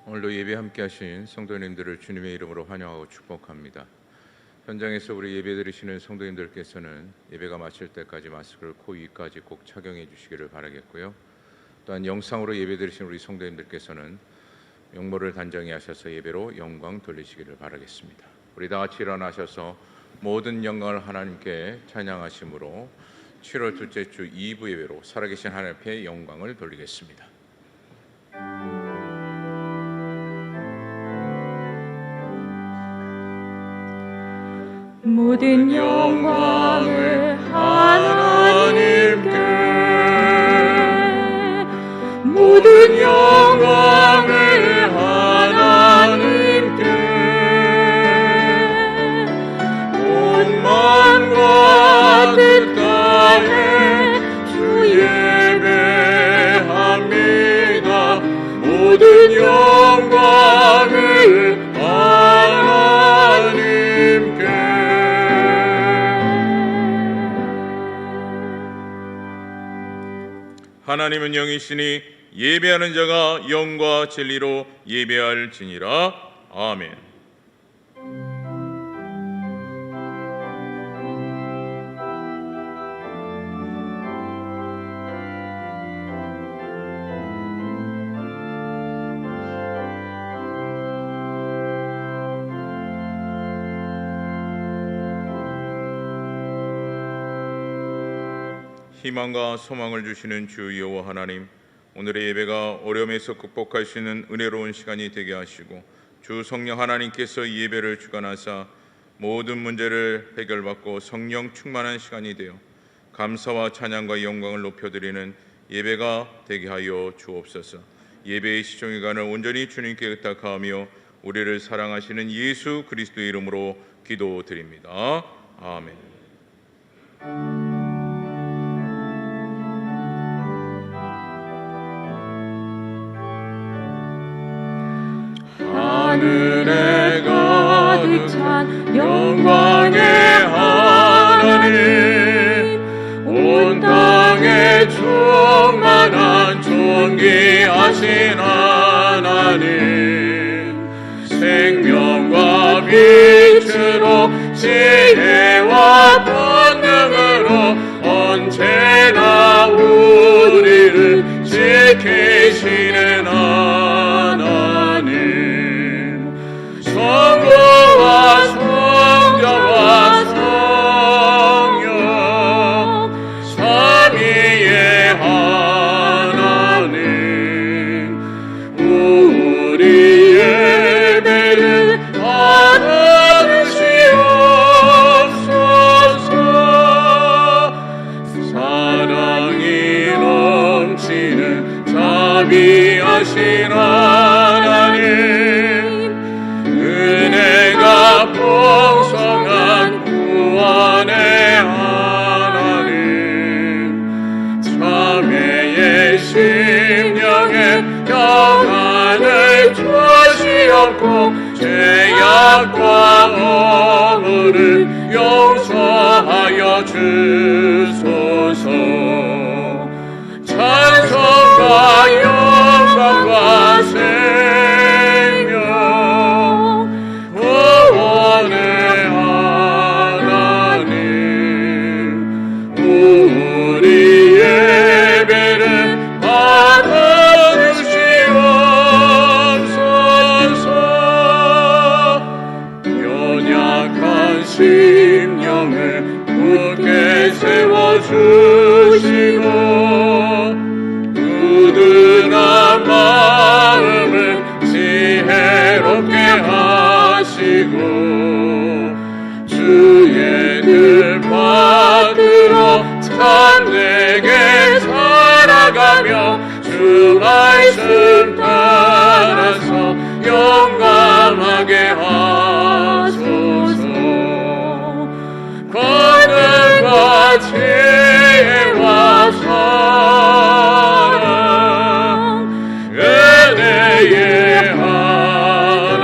오늘도 예배 함께 하신 성도님들을 주님의 이름으로 환영하고 축복합니다. 현장에서 우리 예배 드리시는 성도님들께서는 예배가 마칠 때까지 마스크를 코 위까지 꼭 착용해 주시기를 바라겠고요. 또한 영상으로 예배 드리시는 우리 성도님들께서는 영모를 단정히 하셔서 예배로 영광 돌리시기를 바라겠습니다. 우리 다 같이 일어나셔서 모든 영광을 하나님께 찬양하심으로 7월 둘째 주 2부 예배로 살아계신 하나님 앞에 영광을 돌리겠습니다. 모든 영광을 하나님께, 모든 영광을 하나님께, 온 만과 뜻 다해 주 예배합니다. 모든 영광을 하나님은 영이시니 예배하는 자가 영과 진리로 예배할지니라. 아멘. 희망과 소망을 주시는 주 여호와 하나님, 오늘의 예배가 어려움에서 극복할 수 있는 은혜로운 시간이 되게 하시고 주 성령 하나님께서 이 예배를 주관하사 모든 문제를 해결받고 성령 충만한 시간이 되어 감사와 찬양과 영광을 높여드리는 예배가 되게 하여 주옵소서. 예배의 시종일관을 온전히 주님께 의탁하며 우리를 사랑하시는 예수 그리스도의 이름으로 기도드립니다. 아멘. 하늘에 가득 찬 영광의 하나님, 온 땅에 충만한 존귀하신 하나님, 생명과 빛으로 지혜와 권능으로 언제나 우리를 지키시는 하나님, 성부와 성자와 성령 삼위의 하나님, 우리 예배를 받아주시옵소서. 사랑이 넘치는 자비하신 하나님, 은혜가 풍성한 구원의 하나님, 자매의 심령에 평안을 주시옵고 죄악과 어물을 용서하여 주소서. 찬송과 영광과 심령을 굳게 세워주시고 꾸준한 마음을 지혜롭게 하시고 주의 뜻 받들어 참되게 살아가며 주 말씀 따라서 용감하게 하소서. 권능과 지혜와 사랑 은혜의 하나님,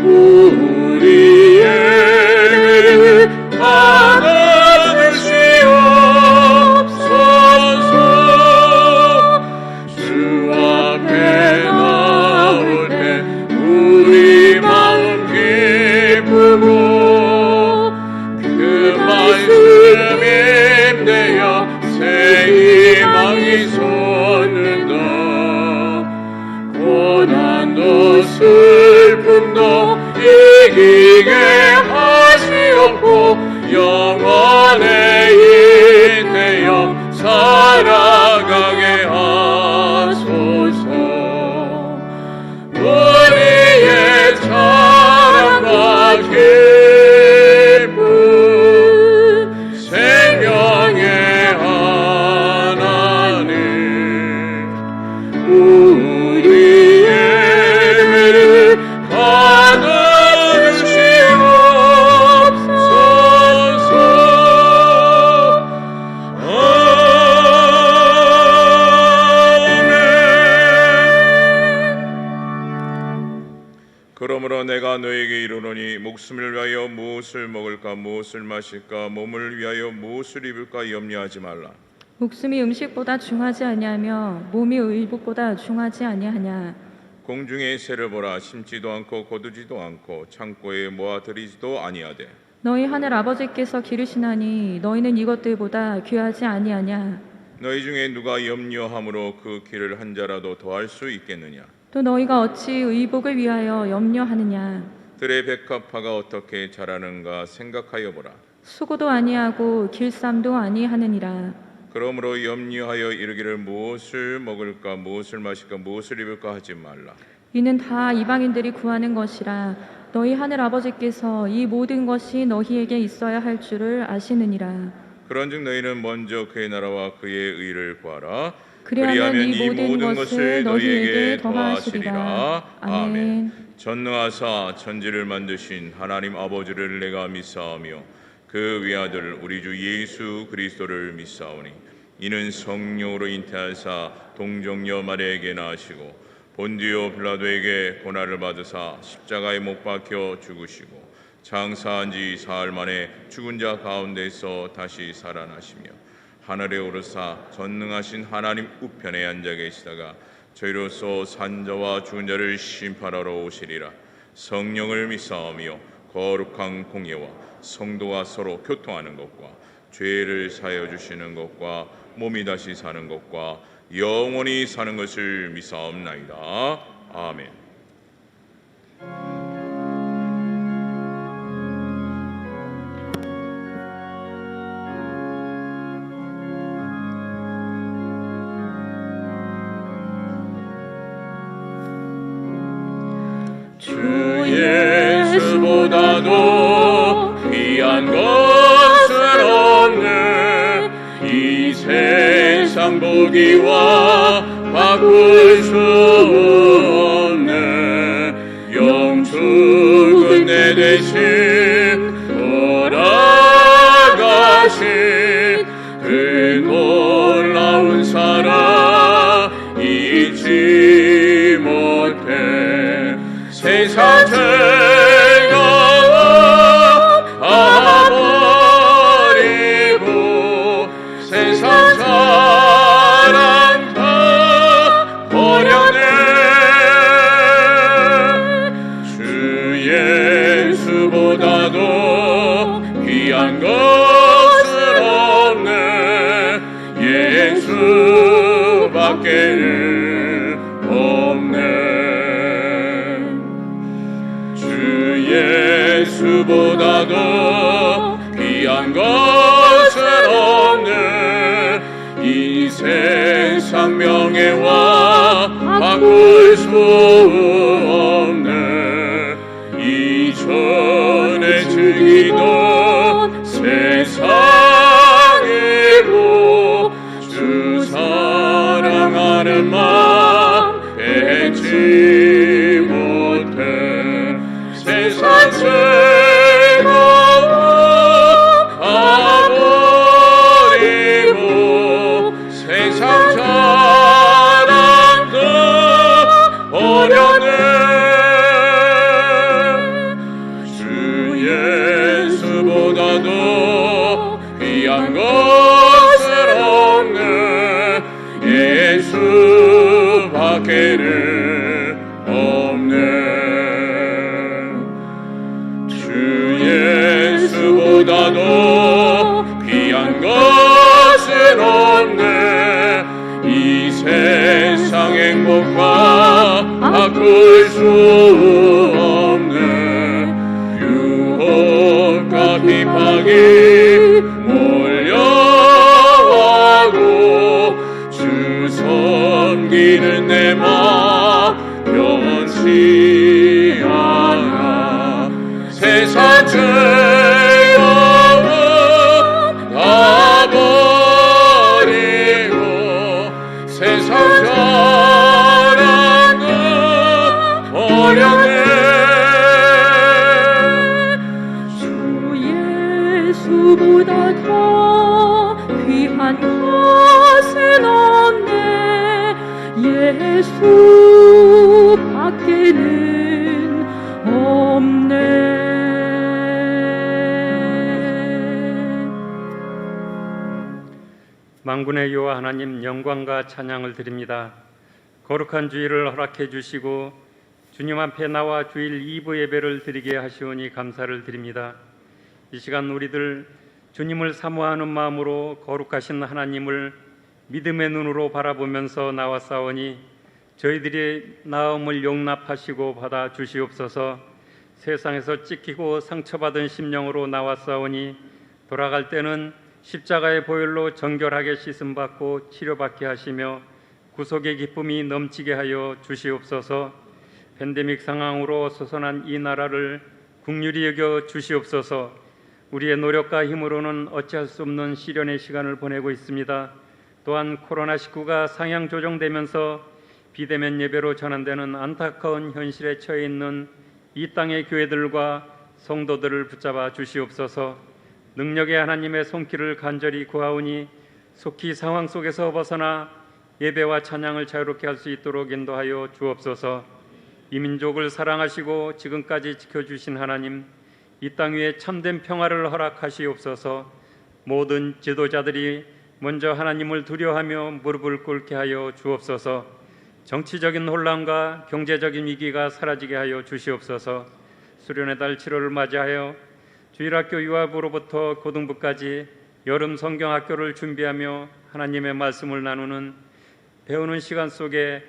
우리 예배를 받아주시옵소서. 주 앞에 우리에게 하시옵고 영원에 이태여 살아가게 하소서. 우리의 사랑과 기쁨 생명의 하나님 우리의 죄를 받아주시옵소서. 그러므로 내가 너에게 이르노니 목숨을 위하여 무엇을 먹을까 무엇을 마실까 몸을 위하여 무엇을 입을까 염려하지 말라. 목숨이 음식보다 중하지 아니하며 몸이 의복보다 중하지 아니하냐. 공중의 새를 보라. 심지도 않고 거두지도 않고 창고에 모아들이지도 아니하되 너희 하늘 아버지께서 기르시나니 너희는 이것들보다 귀하지 아니하냐. 너희 중에 누가 염려함으로 그 길을 한 자라도 더할 수 있겠느냐. 또 너희가 어찌 의복을 위하여 염려하느냐. 들의 백합화가 어떻게 자라는가 생각하여 보라. 수고도 아니하고 길쌈도 아니하느니라. 그러므로 염려하여 이르기를 무엇을 먹을까 무엇을 마실까 무엇을 입을까 하지 말라. 이는 다 이방인들이 구하는 것이라. 너희 하늘 아버지께서 이 모든 것이 너희에게 있어야 할 줄을 아시느니라. 그런즉 너희는 먼저 그의 나라와 그의 의를 구하라. 그리하면 이 모든 것을 너희에게 더하시리라. 아멘. 전능하사 천지를 만드신 하나님 아버지를 내가 믿사오며 그 외아들 우리 주 예수 그리스도를 믿사오니 이는 성령으로 잉태하사 동정녀 마리아에게 나시고 본디오 빌라도에게 고난을 받으사 십자가에 못 박혀 죽으시고 장사한 지 사흘 만에 죽은 자 가운데서 다시 살아나시며 하늘에 오르사 전능하신 하나님 우편에 앉아 계시다가 저희로서 산자와 죽은 자를 심판하러 오시리라. 성령을 믿사오며 거룩한 공예와 성도가 서로 교통하는 것과 죄를 사하여 주시는 것과 몸이 다시 사는 것과 영원히 사는 것을 믿사옵나이다. 아멘. 주 예수보다도 귀한 것은 없네. 이 세상 보기와 바꿀 수 없네. 영축은 내 대신 돌아가신 그 놀라운 사랑 잊지 못해. 세상 죄가 아버리고 세상 사랑 다 버렸네. 주 예수보다도 귀한 것은 없네. 예수밖에는 없네. 예수보다도 귀한 것은 없네. 이 세상 명예와 바꿀 수 없네. 이전에 즐기던 세상이고 주 사랑하는 마음 뺏지 못해. 세상 죄가 아버리고 세상 사랑도 버렸네. 주 예수보다도 귀한 것은 없네. 예수밖에는 없네. 예수보다도 귀한 것은 없네. 이 세상 행복과 바꿀 수 없네. 핍박이 몰려와도 주 섬기는 내 마음 변치 않아. 세상 죄악은 다 버리고 세상 자랑은 버렸네. 예수보다 더 귀한 것은 없네. 예수 밖에는 없네. 만군의 여호와 하나님, 영광과 찬양을 드립니다. 거룩한 주일을 허락해 주시고 주님 앞에 나와 주일 2부 예배를 드리게 하시오니 감사를 드립니다. 이 시간 우리들 주님을 사모하는 마음으로 거룩하신 하나님을 믿음의 눈으로 바라보면서 나왔사오니 저희들의 나음을 용납하시고 받아 주시옵소서. 세상에서 찢기고 상처받은 심령으로 나왔사오니 돌아갈 때는 십자가의 보혈로 정결하게 씻음받고 치료받게 하시며 구속의 기쁨이 넘치게 하여 주시옵소서. 팬데믹 상황으로 소선한 이 나라를 긍휼히 여겨 주시옵소서. 우리의 노력과 힘으로는 어찌할 수 없는 시련의 시간을 보내고 있습니다. 또한 코로나19가 상향 조정되면서 비대면 예배로 전환되는 안타까운 현실에 처해 있는 이 땅의 교회들과 성도들을 붙잡아 주시옵소서. 능력의 하나님의 손길을 간절히 구하오니 속히 상황 속에서 벗어나 예배와 찬양을 자유롭게 할 수 있도록 인도하여 주옵소서. 이 민족을 사랑하시고 지금까지 지켜주신 하나님, 이 땅 위에 참된 평화를 허락하시옵소서. 모든 지도자들이 먼저 하나님을 두려워하며 무릎을 꿇게 하여 주옵소서. 정치적인 혼란과 경제적인 위기가 사라지게 하여 주시옵소서. 수련의 달 7월을 맞이하여 주일학교 유아부로부터 고등부까지 여름 성경학교를 준비하며 하나님의 말씀을 나누는 배우는 시간 속에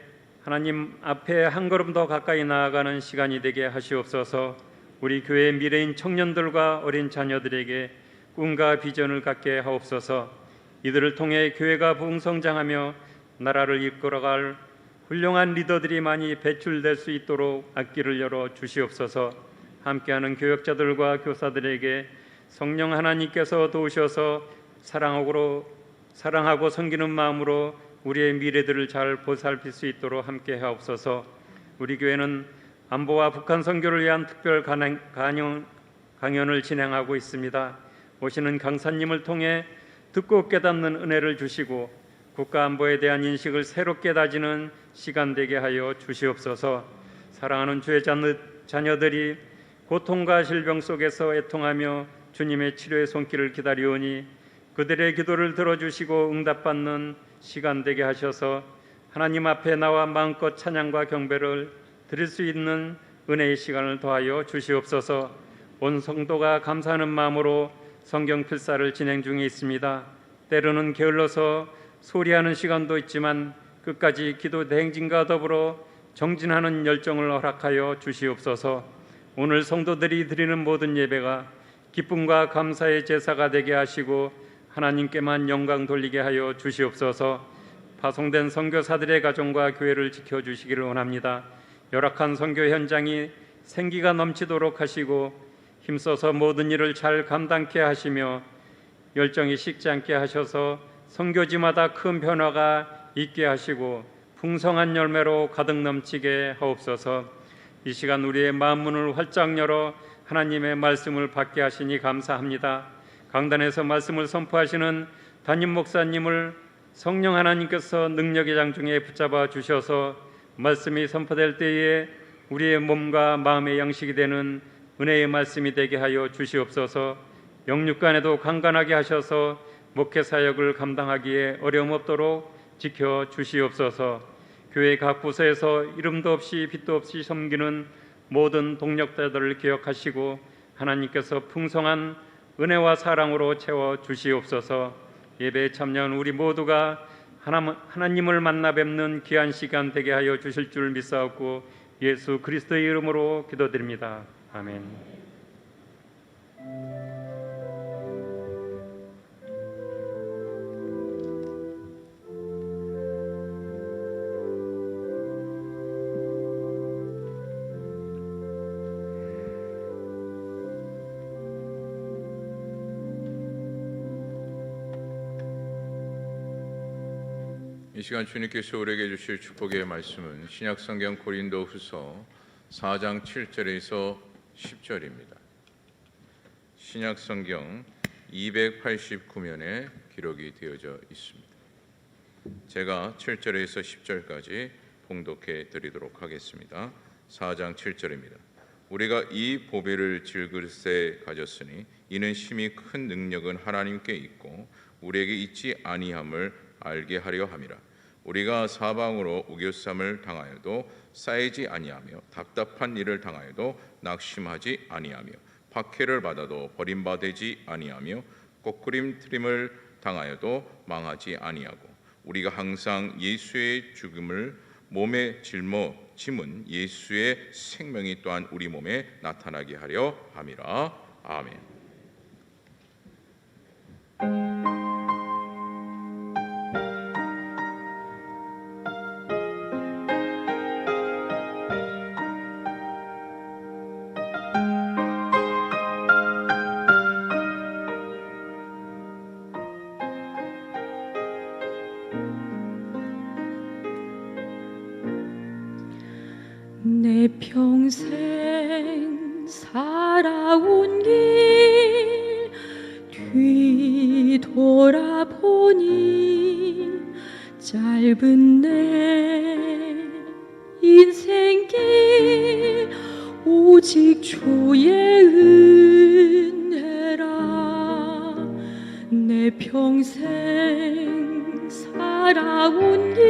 하나님 앞에 한 걸음 더 가까이 나아가는 시간이 되게 하시옵소서. 우리 교회의 미래인 청년들과 어린 자녀들에게 꿈과 비전을 갖게 하옵소서. 이들을 통해 교회가 부흥성장하며 나라를 이끌어갈 훌륭한 리더들이 많이 배출될 수 있도록 앞길을 열어 주시옵소서. 함께하는 교역자들과 교사들에게 성령 하나님께서 도우셔서 사랑하고 섬기는 마음으로 우리의 미래들을 잘 보살필 수 있도록 함께 하옵소서. 우리 교회는 안보와 북한 선교를 위한 특별 강연을 진행하고 있습니다. 오시는 강사님을 통해 듣고 깨닫는 은혜를 주시고 국가 안보에 대한 인식을 새롭게 다지는 시간 되게 하여 주시옵소서. 사랑하는 주의 자녀들이 고통과 질병 속에서 애통하며 주님의 치료의 손길을 기다리오니 그들의 기도를 들어주시고 응답받는 시간 되게 하셔서 하나님 앞에 나와 마음껏 찬양과 경배를 드릴 수 있는 은혜의 시간을 더하여 주시옵소서. 온 성도가 감사하는 마음으로 성경 필사를 진행 중에 있습니다. 때로는 게을러서 소리하는 시간도 있지만 끝까지 기도 대행진과 더불어 정진하는 열정을 허락하여 주시옵소서. 오늘 성도들이 드리는 모든 예배가 기쁨과 감사의 제사가 되게 하시고 하나님께만 영광 돌리게 하여 주시옵소서. 파송된 선교사들의 가정과 교회를 지켜주시기를 원합니다. 열악한 선교 현장이 생기가 넘치도록 하시고 힘써서 모든 일을 잘 감당케 하시며 열정이 식지 않게 하셔서 선교지마다 큰 변화가 있게 하시고 풍성한 열매로 가득 넘치게 하옵소서. 이 시간 우리의 마음문을 활짝 열어 하나님의 말씀을 받게 하시니 감사합니다. 강단에서 말씀을 선포하시는 담임 목사님을 성령 하나님께서 능력의 장중에 붙잡아 주셔서 말씀이 선포될 때에 우리의 몸과 마음의 양식이 되는 은혜의 말씀이 되게 하여 주시옵소서. 영육간에도 강건하게 하셔서 목회 사역을 감당하기에 어려움 없도록 지켜 주시옵소서. 교회 각 부서에서 이름도 없이 빛도 없이 섬기는 모든 동력자들을 기억하시고 하나님께서 풍성한 은혜와 사랑으로 채워 주시옵소서. 예배에 참여한 우리 모두가 하나님을 만나 뵙는 귀한 시간 되게 하여 주실 줄 믿사옵고 예수 그리스도의 이름으로 기도드립니다. 아멘. 이 시간 주님께서 우리에게 주실 축복의 말씀은 신약성경 고린도후서 4장 7절에서 10절입니다. 신약성경 289면에 기록이 되어져 있습니다. 제가 7절에서 10절까지 봉독해 드리도록 하겠습니다. 4장 7절입니다. 우리가 이 보배를 질그릇에 가졌으니 이는 심히 큰 능력은 하나님께 있고 우리에게 있지 아니함을 알게 하려 함이라. 우리가 사방으로 우겨쌈을 당하여도 쌓이지 아니하며 답답한 일을 당하여도 낙심하지 아니하며 박해를 받아도 버림받지 아니하며 꼬꾸림트림을 당하여도 망하지 아니하고 우리가 항상 예수의 죽음을 몸에 짊은 예수의 생명이 또한 우리 몸에 나타나게 하려 함이라. 아멘. 내 평생 살아온 길 뒤돌아보니 짧은 내 인생길 오직 주의 은혜라. 내 평생 살아온 길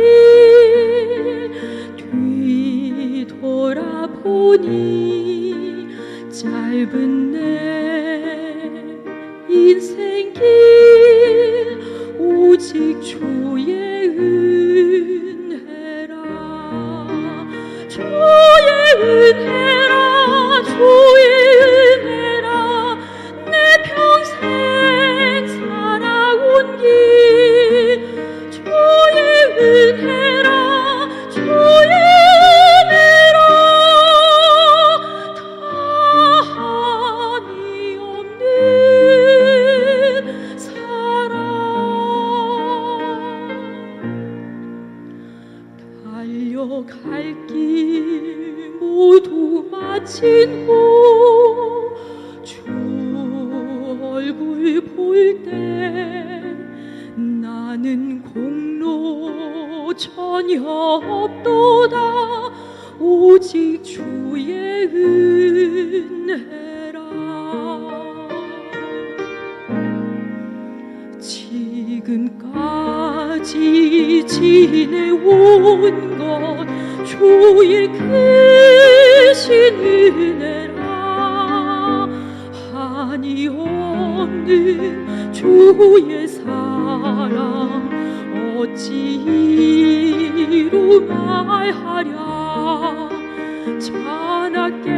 뒤돌아보니 짧은 내 인생길 오직 주의 은혜라. 주의 은혜라. 주의 은혜라. 내 평생 살아온 길 주의 은혜라. 주의 갈 길 모두 마친 후 주 얼굴 볼 때 나는 공로 전혀 없도다. 오직 주의 은혜라. 지금까지 지내온 것 주의 크신 은혜라. 한이 없는 주의 사랑 어찌 이루 말하랴. 자나깨나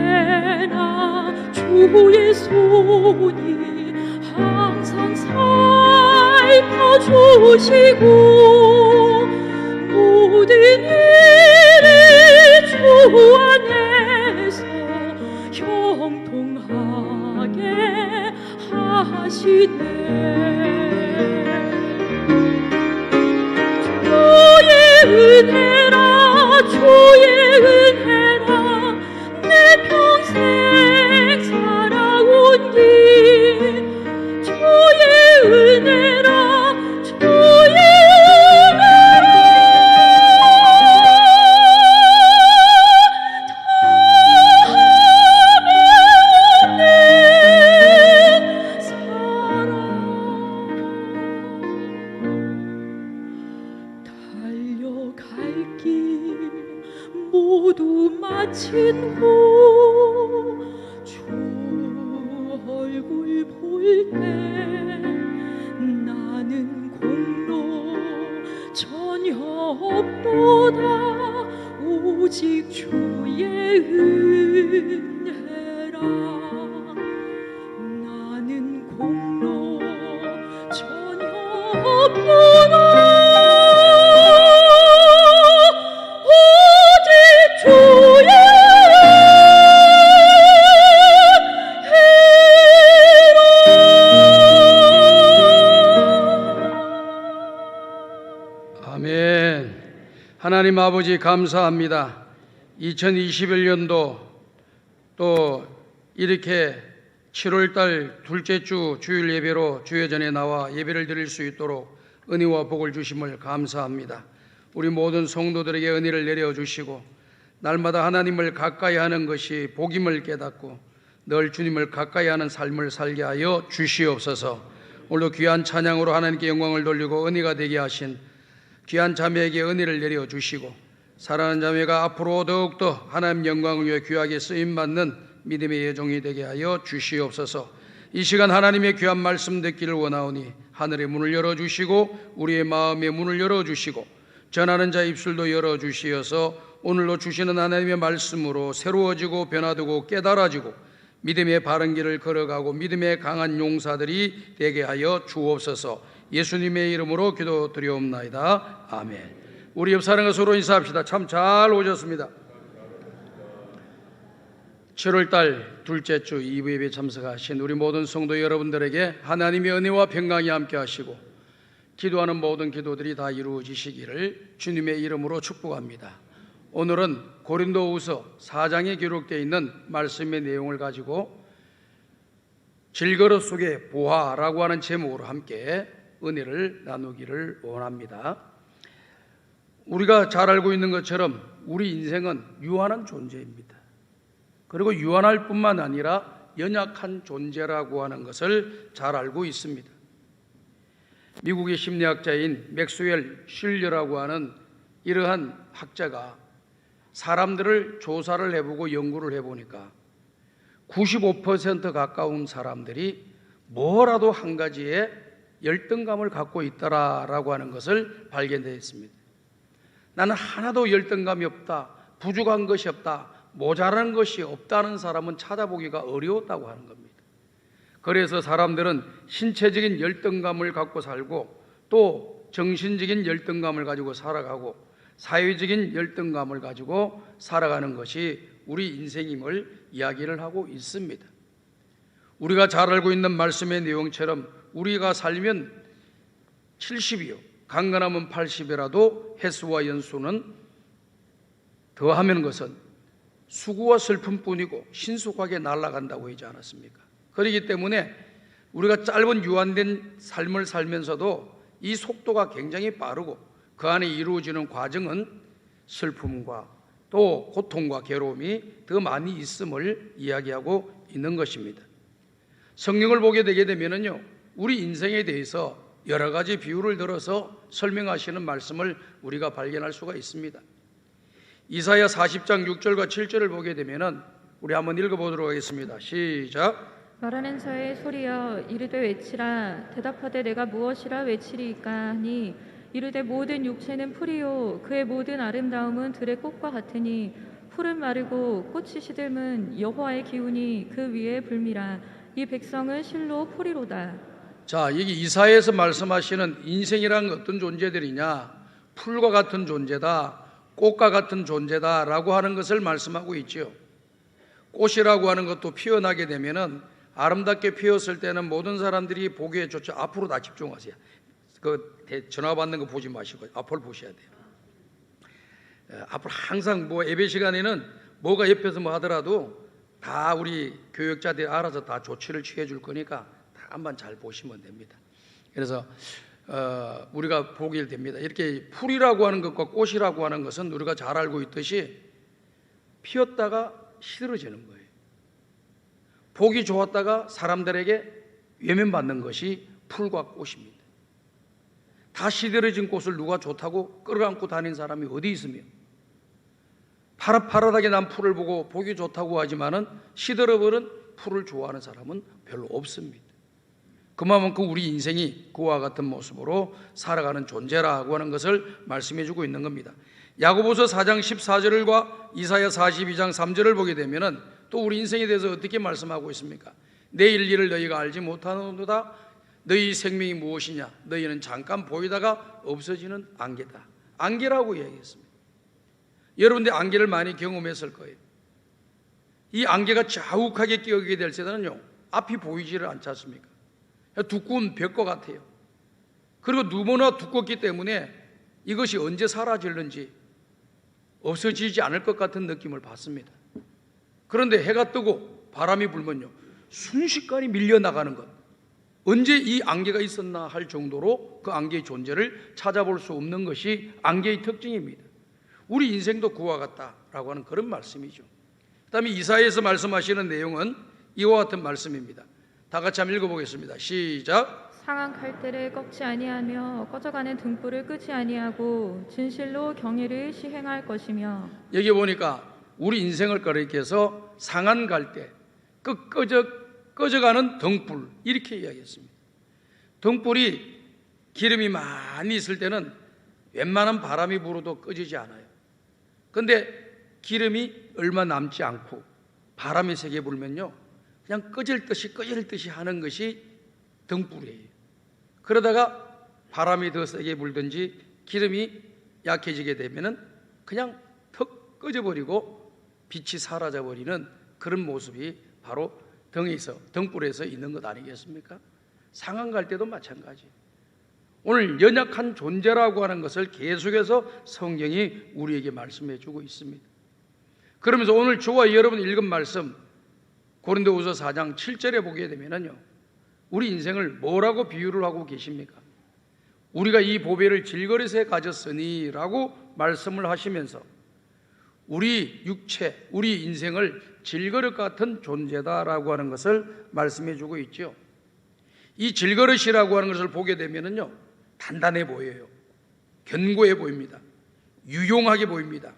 주의 손이 항상 살펴주시고 모든 일을 주 안에서 형통하게 하시네. 주의 은혜라. 주의 은혜라. 내 평생 살아온 길 주의 은혜라. 주의 달려갈 길 모두 마친 후 주 얼굴 볼 때 나는 공로 전혀 없도다. 오직 주의 은혜라. 나는 공로 전혀 없도다. 아멘. 하나님 아버지 감사합니다. 2021년도 또 이렇게 7월달 둘째 주 주일 예배로 주여 전에 나와 예배를 드릴 수 있도록 은혜와 복을 주심을 감사합니다. 우리 모든 성도들에게 은혜를 내려주시고 날마다 하나님을 가까이 하는 것이 복임을 깨닫고 늘 주님을 가까이 하는 삶을 살게 하여 주시옵소서. 오늘도 귀한 찬양으로 하나님께 영광을 돌리고 은혜가 되게 하신 귀한 자매에게 은혜를 내려주시고 사랑하는 자매가 앞으로 더욱더 하나님 영광을 위해 귀하게 쓰임받는 믿음의 여종이 되게 하여 주시옵소서. 이 시간 하나님의 귀한 말씀 듣기를 원하오니 하늘의 문을 열어주시고 우리의 마음의 문을 열어주시고 전하는 자 입술도 열어주시어서 오늘로 주시는 하나님의 말씀으로 새로워지고 변화되고 깨달아지고 믿음의 바른 길을 걸어가고 믿음의 강한 용사들이 되게 하여 주옵소서. 예수님의 이름으로 기도드리옵나이다. 아멘. 우리 옆 사람과 서로 인사합시다. 참 잘 오셨습니다. 7월달 둘째 주 2부 예배 참석하신 우리 모든 성도 여러분들에게 하나님의 은혜와 평강이 함께 하시고 기도하는 모든 기도들이 다 이루어지시기를 주님의 이름으로 축복합니다. 오늘은 고린도후서 4장에 기록되어 있는 말씀의 내용을 가지고 질그릇 속의 보화라고 하는 제목으로 함께 은혜를 나누기를 원합니다. 우리가 잘 알고 있는 것처럼 우리 인생은 유한한 존재입니다. 그리고 유한할 뿐만 아니라 연약한 존재라고 하는 것을 잘 알고 있습니다. 미국의 심리학자인 맥스웰 슐러라고 하는 이러한 학자가 사람들을 조사를 해보고 연구를 해보니까 95% 가까운 사람들이 뭐라도 한 가지에 열등감을 갖고 있다라고 하는 것을 발견했습니다. 나는 하나도 열등감이 없다, 부족한 것이 없다, 모자란 것이 없다는 사람은 찾아보기가 어려웠다고 하는 겁니다. 그래서 사람들은 신체적인 열등감을 갖고 살고 또 정신적인 열등감을 가지고 살아가고 사회적인 열등감을 가지고 살아가는 것이 우리 인생임을 이야기를 하고 있습니다. 우리가 잘 알고 있는 말씀의 내용처럼 우리가 살면 70이요 강건하면 80이라도 횟수와 연수는 더하면 것은 수고와 슬픔뿐이고 신속하게 날아간다고 하지 않았습니까? 그렇기 때문에 우리가 짧은 유한된 삶을 살면서도 이 속도가 굉장히 빠르고 그 안에 이루어지는 과정은 슬픔과 또 고통과 괴로움이 더 많이 있음을 이야기하고 있는 것입니다. 성경을 보게 되게 되면요 우리 인생에 대해서 여러 가지 비유를 들어서 설명하시는 말씀을 우리가 발견할 수가 있습니다. 이사야 40장 6절과 7절을 보게 되면은 우리 한번 읽어보도록 하겠습니다. 시작. 말하는 자의 소리여 이르되 외치라. 대답하되 내가 무엇이라 외치리이까 하니 이르되 모든 육체는 풀이요 그의 모든 아름다움은 들의 꽃과 같으니 풀은 마르고 꽃이 시들면 여호와의 기운이 그 위에 불미라. 이 백성은 실로 풀이로다. 자, 여기 이사야에서 말씀하시는 인생이란 어떤 존재들이냐? 풀과 같은 존재다, 꽃과 같은 존재다라고 하는 것을 말씀하고 있죠. 꽃이라고 하는 것도 피어나게 되면은 아름답게 피었을 때는 모든 사람들이 보기에 좋죠. 앞으로 다 집중하세요. 그 전화 받는 거 보지 마시고 앞을 보셔야 돼요. 앞으로 항상 뭐 예배 시간에는 뭐가 옆에서 뭐 하더라도 다 우리 교육자들이 알아서 다 조치를 취해 줄 거니까 다 한번 잘 보시면 됩니다. 그래서 우리가 보게 됩니다. 이렇게 풀이라고 하는 것과 꽃이라고 하는 것은 우리가 잘 알고 있듯이 피었다가 시들어지는 거예요. 보기 좋았다가 사람들에게 외면받는 것이 풀과 꽃입니다. 다 시들어진 꽃을 누가 좋다고 끌어안고 다니는 사람이 어디 있으며 파릇파릇하게 난 풀을 보고 보기 좋다고 하지만은 시들어버린 풀을 좋아하는 사람은 별로 없습니다. 그만큼 우리 인생이 그와 같은 모습으로 살아가는 존재라고 하는 것을 말씀해주고 있는 겁니다. 야고보서 4장 14절과 이사야 42장 3절을 보게 되면은 또 우리 인생에 대해서 어떻게 말씀하고 있습니까? 내일 일을 너희가 알지 못하는도다. 너희 생명이 무엇이냐? 너희는 잠깐 보이다가 없어지는 안개다. 안개라고 이야기했습니다. 여러분들 안개를 많이 경험했을 거예요. 이 안개가 자욱하게 끼어게 될 때는요 앞이 보이지를 않지 않습니까? 두꺼운 벽과 같아요. 그리고 너무나 두껍기 때문에 이것이 언제 사라질는지 없어지지 않을 것 같은 느낌을 받습니다. 그런데 해가 뜨고 바람이 불면요, 순식간에 밀려나가는 것, 언제 이 안개가 있었나 할 정도로 그 안개의 존재를 찾아볼 수 없는 것이 안개의 특징입니다. 우리 인생도 그와 같다라고 하는 그런 말씀이죠. 그 다음에 이사야에서 말씀하시는 내용은 이와 같은 말씀입니다. 다 같이 한번 읽어보겠습니다. 시작. 상한 칼대를 꺾지 아니하며 꺼져가는 등불을 끄지 아니하고 진실로 경의를 시행할 것이며. 여기 보니까 우리 인생을 가리켜서 상한 갈대, 꺼져가는 등불, 이렇게 이야기했습니다. 등불이 기름이 많이 있을 때는 웬만한 바람이 불어도 꺼지지 않아요. 그런데 기름이 얼마 남지 않고 바람이 세게 불면요, 그냥 꺼질 듯이 하는 것이 등불이에요. 그러다가 바람이 더 세게 불든지 기름이 약해지게 되면은 그냥 턱 꺼져버리고 빛이 사라져버리는 그런 모습이 바로 등불에서 있는 것 아니겠습니까? 상한 갈 때도 마찬가지. 오늘 연약한 존재라고 하는 것을 계속해서 성경이 우리에게 말씀해 주고 있습니다. 그러면서 오늘 저와 여러분 읽은 말씀 고린도후서 4장 7절에 보게 되면요, 우리 인생을 뭐라고 비유를 하고 계십니까? 우리가 이 보배를 질그릇에 가졌으니 라고 말씀을 하시면서 우리 육체, 우리 인생을 질그릇 같은 존재다라고 하는 것을 말씀해 주고 있죠. 이 질그릇이라고 하는 것을 보게 되면요, 단단해 보여요. 견고해 보입니다. 유용하게 보입니다.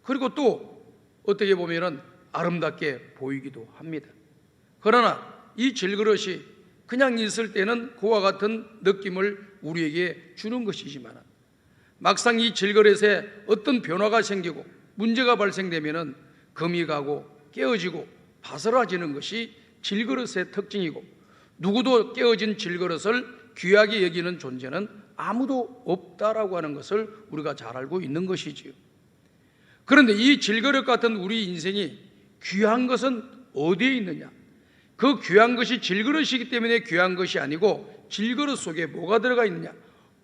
그리고 또 어떻게 보면은 아름답게 보이기도 합니다. 그러나 이 질그릇이 그냥 있을 때는 그와 같은 느낌을 우리에게 주는 것이지만 막상 이 질그릇에 어떤 변화가 생기고 문제가 발생되면은 금이 가고 깨어지고 바스라지는 것이 질그릇의 특징이고, 누구도 깨어진 질그릇을 귀하게 여기는 존재는 아무도 없다라고 하는 것을 우리가 잘 알고 있는 것이지요. 그런데 이 질그릇 같은 우리 인생이 귀한 것은 어디에 있느냐? 그 귀한 것이 질그릇이기 때문에 귀한 것이 아니고 질그릇 속에 뭐가 들어가 있느냐?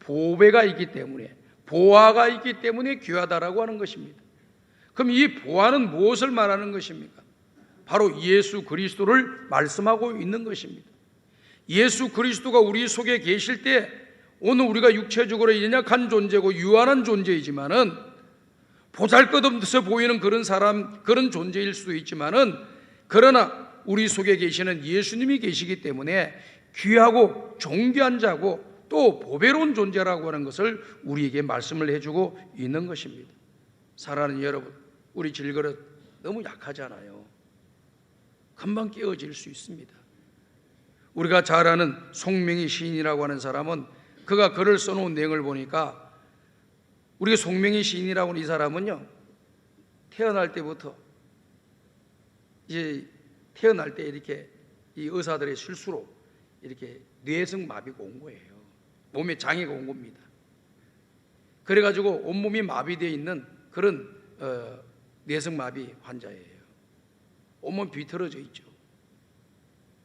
보배가 있기 때문에, 보화가 있기 때문에 귀하다라고 하는 것입니다. 그럼 이 보화는 무엇을 말하는 것입니까? 바로 예수 그리스도를 말씀하고 있는 것입니다. 예수 그리스도가 우리 속에 계실 때 오늘 우리가 육체적으로 연약한 존재고 유한한 존재이지만은 보잘것없어 보이는 그런 사람, 그런 존재일 수도 있지만은, 그러나 우리 속에 계시는 예수님이 계시기 때문에 귀하고 존귀한 자고 또 보배로운 존재라고 하는 것을 우리에게 말씀을 해주고 있는 것입니다. 사랑하는 여러분, 우리 질그릇 너무 약하잖아요. 금방 깨어질 수 있습니다. 우리가 잘 아는 송명희 시인이라고 하는 사람은 그가 글을 써놓은 내용을 보니까, 우리가 송명희 시인이라고 하는 이 사람은요, 태어날 때부터 이제 태어날 때 이렇게 이 의사들의 실수로 이렇게 뇌성 마비가 온 거예요. 몸에 장애가 온 겁니다. 그래가지고 온몸이 마비되어 있는 그런 뇌성 마비 환자예요. 온몸 비틀어져 있죠.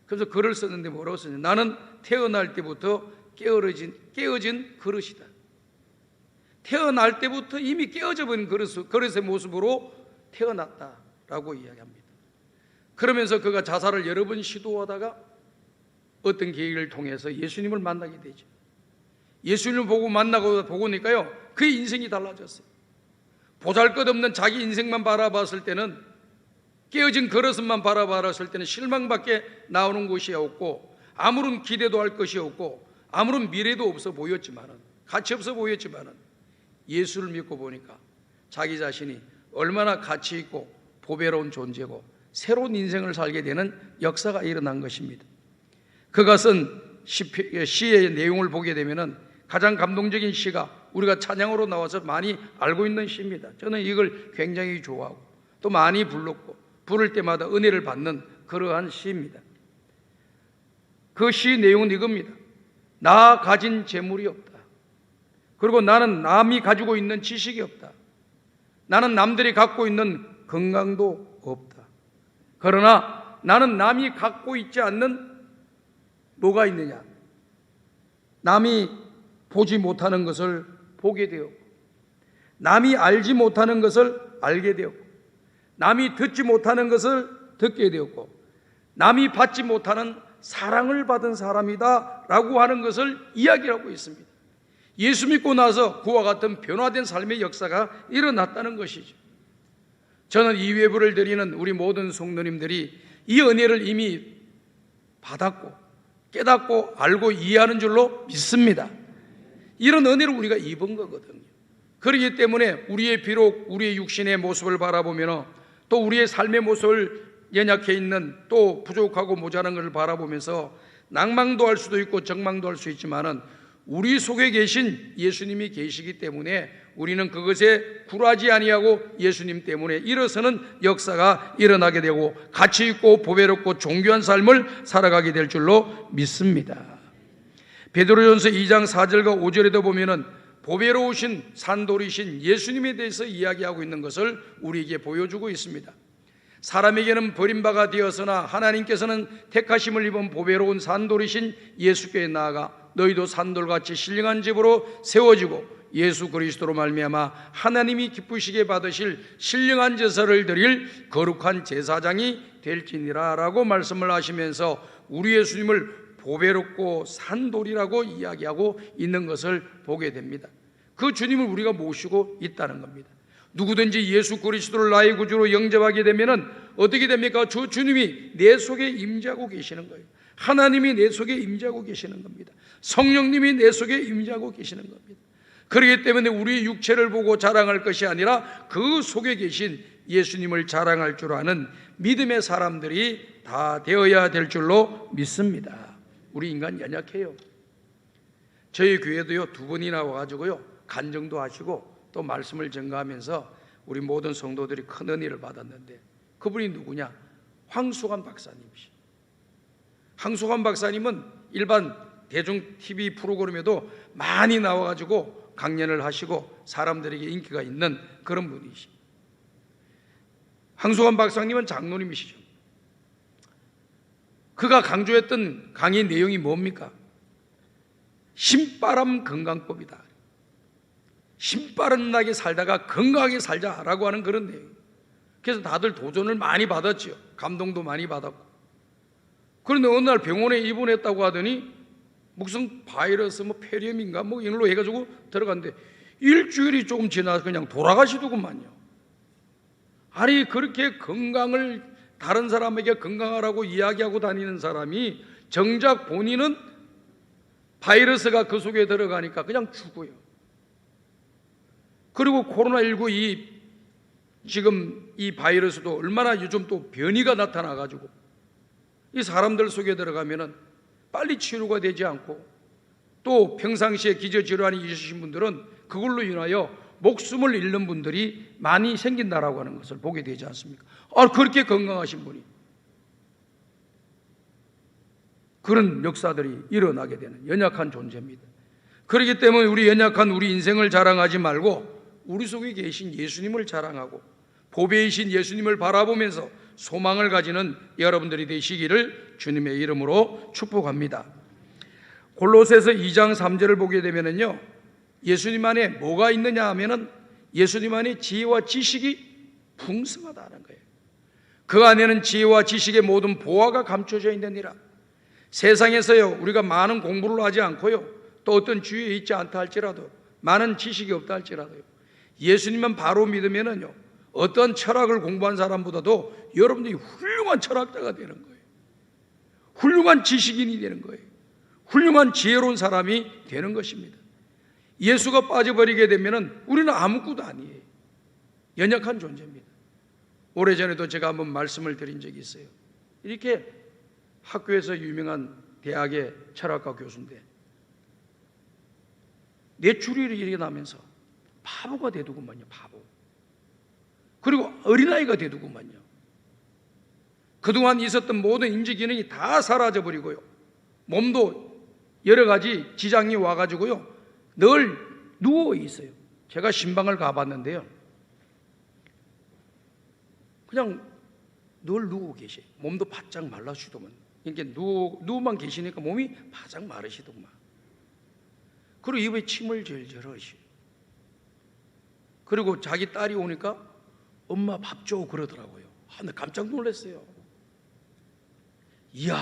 그래서 글을 썼는데 뭐라고 썼냐? 나는 태어날 때부터 깨어진 그릇이다. 태어날 때부터 이미 깨어져 버린 그릇의 모습으로 태어났다라고 이야기합니다. 그러면서 그가 자살을 여러 번 시도하다가 어떤 계기를 통해서 예수님을 만나게 되죠. 예수님을 보고 니까요, 그의 인생이 달라졌어요. 보잘것없는 자기 인생만 바라봤을 때는, 깨어진 그릇만 바라봤을 때는 실망밖에 나오는 것이 없고, 아무런 기대도 할 것이 없고, 아무런 미래도 없어 보였지만은, 가치 없어 보였지만은, 예수를 믿고 보니까 자기 자신이 얼마나 가치 있고 보배로운 존재고 새로운 인생을 살게 되는 역사가 일어난 것입니다. 그가 쓴 시의 내용을 보게 되면은 가장 감동적인 시가 우리가 찬양으로 나와서 많이 알고 있는 시입니다. 저는 이걸 굉장히 좋아하고 또 많이 불렀고 부를 때마다 은혜를 받는 그러한 시입니다. 그 시 내용은 이겁니다. 나 가진 재물이 없다. 그리고 나는 남이 가지고 있는 지식이 없다. 나는 남들이 갖고 있는 건강도 없다. 그러나 나는 남이 갖고 있지 않는 뭐가 있느냐? 남이 보지 못하는 것을 보게 되었고, 남이 알지 못하는 것을 알게 되었고, 남이 듣지 못하는 것을 듣게 되었고, 남이 받지 못하는 사랑을 받은 사람이다 라고 하는 것을 이야기하고 있습니다. 예수 믿고 나서 그와 같은 변화된 삶의 역사가 일어났다는 것이죠. 저는 이 예배를 드리는 우리 모든 성도님들이 이 은혜를 이미 받았고 깨닫고 알고 이해하는 줄로 믿습니다. 이런 은혜를 우리가 입은 거거든요. 그렇기 때문에 비록 우리의 육신의 모습을 바라보면, 또 우리의 삶의 모습을 연약해 있는, 또 부족하고 모자란 것을 바라보면서 낭망도 할 수도 있고 적망도 할 수 있지만은 우리 속에 계신 예수님이 계시기 때문에 우리는 그것에 굴하지 아니하고 예수님 때문에 일어서는 역사가 일어나게 되고 가치 있고 보배롭고 존귀한 삶을 살아가게 될 줄로 믿습니다. 베드로전서 2장 4절과 5절에도 보면은 보배로우신 산돌이신 예수님에 대해서 이야기하고 있는 것을 우리에게 보여주고 있습니다. 사람에게는 버림바가 되었으나 하나님께서는 택하심을 입은 보배로운 산돌이신 예수께 나아가 너희도 산돌같이 신령한 집으로 세워지고 예수 그리스도로 말미암아 하나님이 기쁘시게 받으실 신령한 제사를 드릴 거룩한 제사장이 될지니라 라고 말씀을 하시면서 우리 예수님을 보배롭고 산돌이라고 이야기하고 있는 것을 보게 됩니다. 그 주님을 우리가 모시고 있다는 겁니다. 누구든지 예수 그리스도를 나의 구주로 영접하게 되면은 어떻게 됩니까? 주님이 내 속에 임재하고 계시는 거예요. 하나님이 내 속에 임재하고 계시는 겁니다. 성령님이 내 속에 임재하고 계시는 겁니다. 그렇기 때문에 우리 육체를 보고 자랑할 것이 아니라 그 속에 계신 예수님을 자랑할 줄 아는 믿음의 사람들이 다 되어야 될 줄로 믿습니다. 우리 인간 연약해요. 저희 교회도요 2번이나 와가지고요 간증도 하시고 또 말씀을 전가하면서 우리 모든 성도들이 큰 은혜를 받았는데, 그분이 누구냐? 황수관 박사님이시. 황수관 박사님은 일반 대중 TV 프로그램에도 많이 나와가지고 강연을 하시고 사람들에게 인기가 있는 그런 분이시. 황수관 박사님은 장로님이시죠. 그가 강조했던 강의 내용이 뭡니까? 신바람 건강법이다. 신바람 나게 살다가 건강하게 살자라고 하는 그런 내용. 그래서 다들 도전을 많이 받았죠. 감동도 많이 받았고. 그런데 어느 날 병원에 입원했다고 하더니 무슨 바이러스 폐렴인가 이런 걸로 해가지고 들어갔는데 일주일이 조금 지나서 그냥 돌아가시더구만요. 아니 그렇게 건강을 다른 사람에게 건강하라고 이야기하고 다니는 사람이 정작 본인은 바이러스가 그 속에 들어가니까 그냥 죽어요. 그리고 코로나19 지금 이 바이러스도 얼마나 요즘 또 변이가 나타나가지고 이 사람들 속에 들어가면은 빨리 치료가 되지 않고 또 평상시에 기저질환이 있으신 분들은 그걸로 인하여 목숨을 잃는 분들이 많이 생긴다라고 하는 것을 보게 되지 않습니까? 그렇게 건강하신 분이 그런 역사들이 일어나게 되는 연약한 존재입니다. 그렇기 때문에 우리 연약한 우리 인생을 자랑하지 말고 우리 속에 계신 예수님을 자랑하고 보배이신 예수님을 바라보면서 소망을 가지는 여러분들이 되시기를 주님의 이름으로 축복합니다. 골로새서 2장 3절을 보게 되면요, 예수님 안에 뭐가 있느냐 하면은 예수님 안에 지혜와 지식이 풍성하다는 거예요. 그 안에는 지혜와 지식의 모든 보화가 감춰져 있느니라. 세상에서요 우리가 많은 공부를 하지 않고요 또 어떤 주위에 있지 않다 할지라도 많은 지식이 없다 할지라도요 예수님만 바로 믿으면은요 어떤 철학을 공부한 사람보다도 여러분들이 훌륭한 철학자가 되는 거예요. 훌륭한 지식인이 되는 거예요. 훌륭한 지혜로운 사람이 되는 것입니다. 예수가 빠져버리게 되면은 우리는 아무것도 아니에요. 연약한 존재입니다. 오래전에도 제가 한번 말씀을 드린 적이 있어요. 이렇게 학교에서 유명한 대학의 철학과 교수인데 뇌출혈이 일어나면서 바보가 되더구만요. 바보. 그리고 어린아이가 되더구만요. 그동안 있었던 모든 인지기능이 다 사라져버리고요 몸도 여러 가지 지장이 와가지고요 늘 누워 있어요. 제가 신방을 가봤는데요 그냥 늘 누워 계셔요. 몸도 바짝 말라시더만. 이렇게 누워만 계시니까 몸이 바짝 마르시더만. 그리고 입에 침을 절절 흘리셔요. 그리고 자기 딸이 오니까 엄마 밥 줘 그러더라고요. 나 깜짝 놀랐어요. 이야,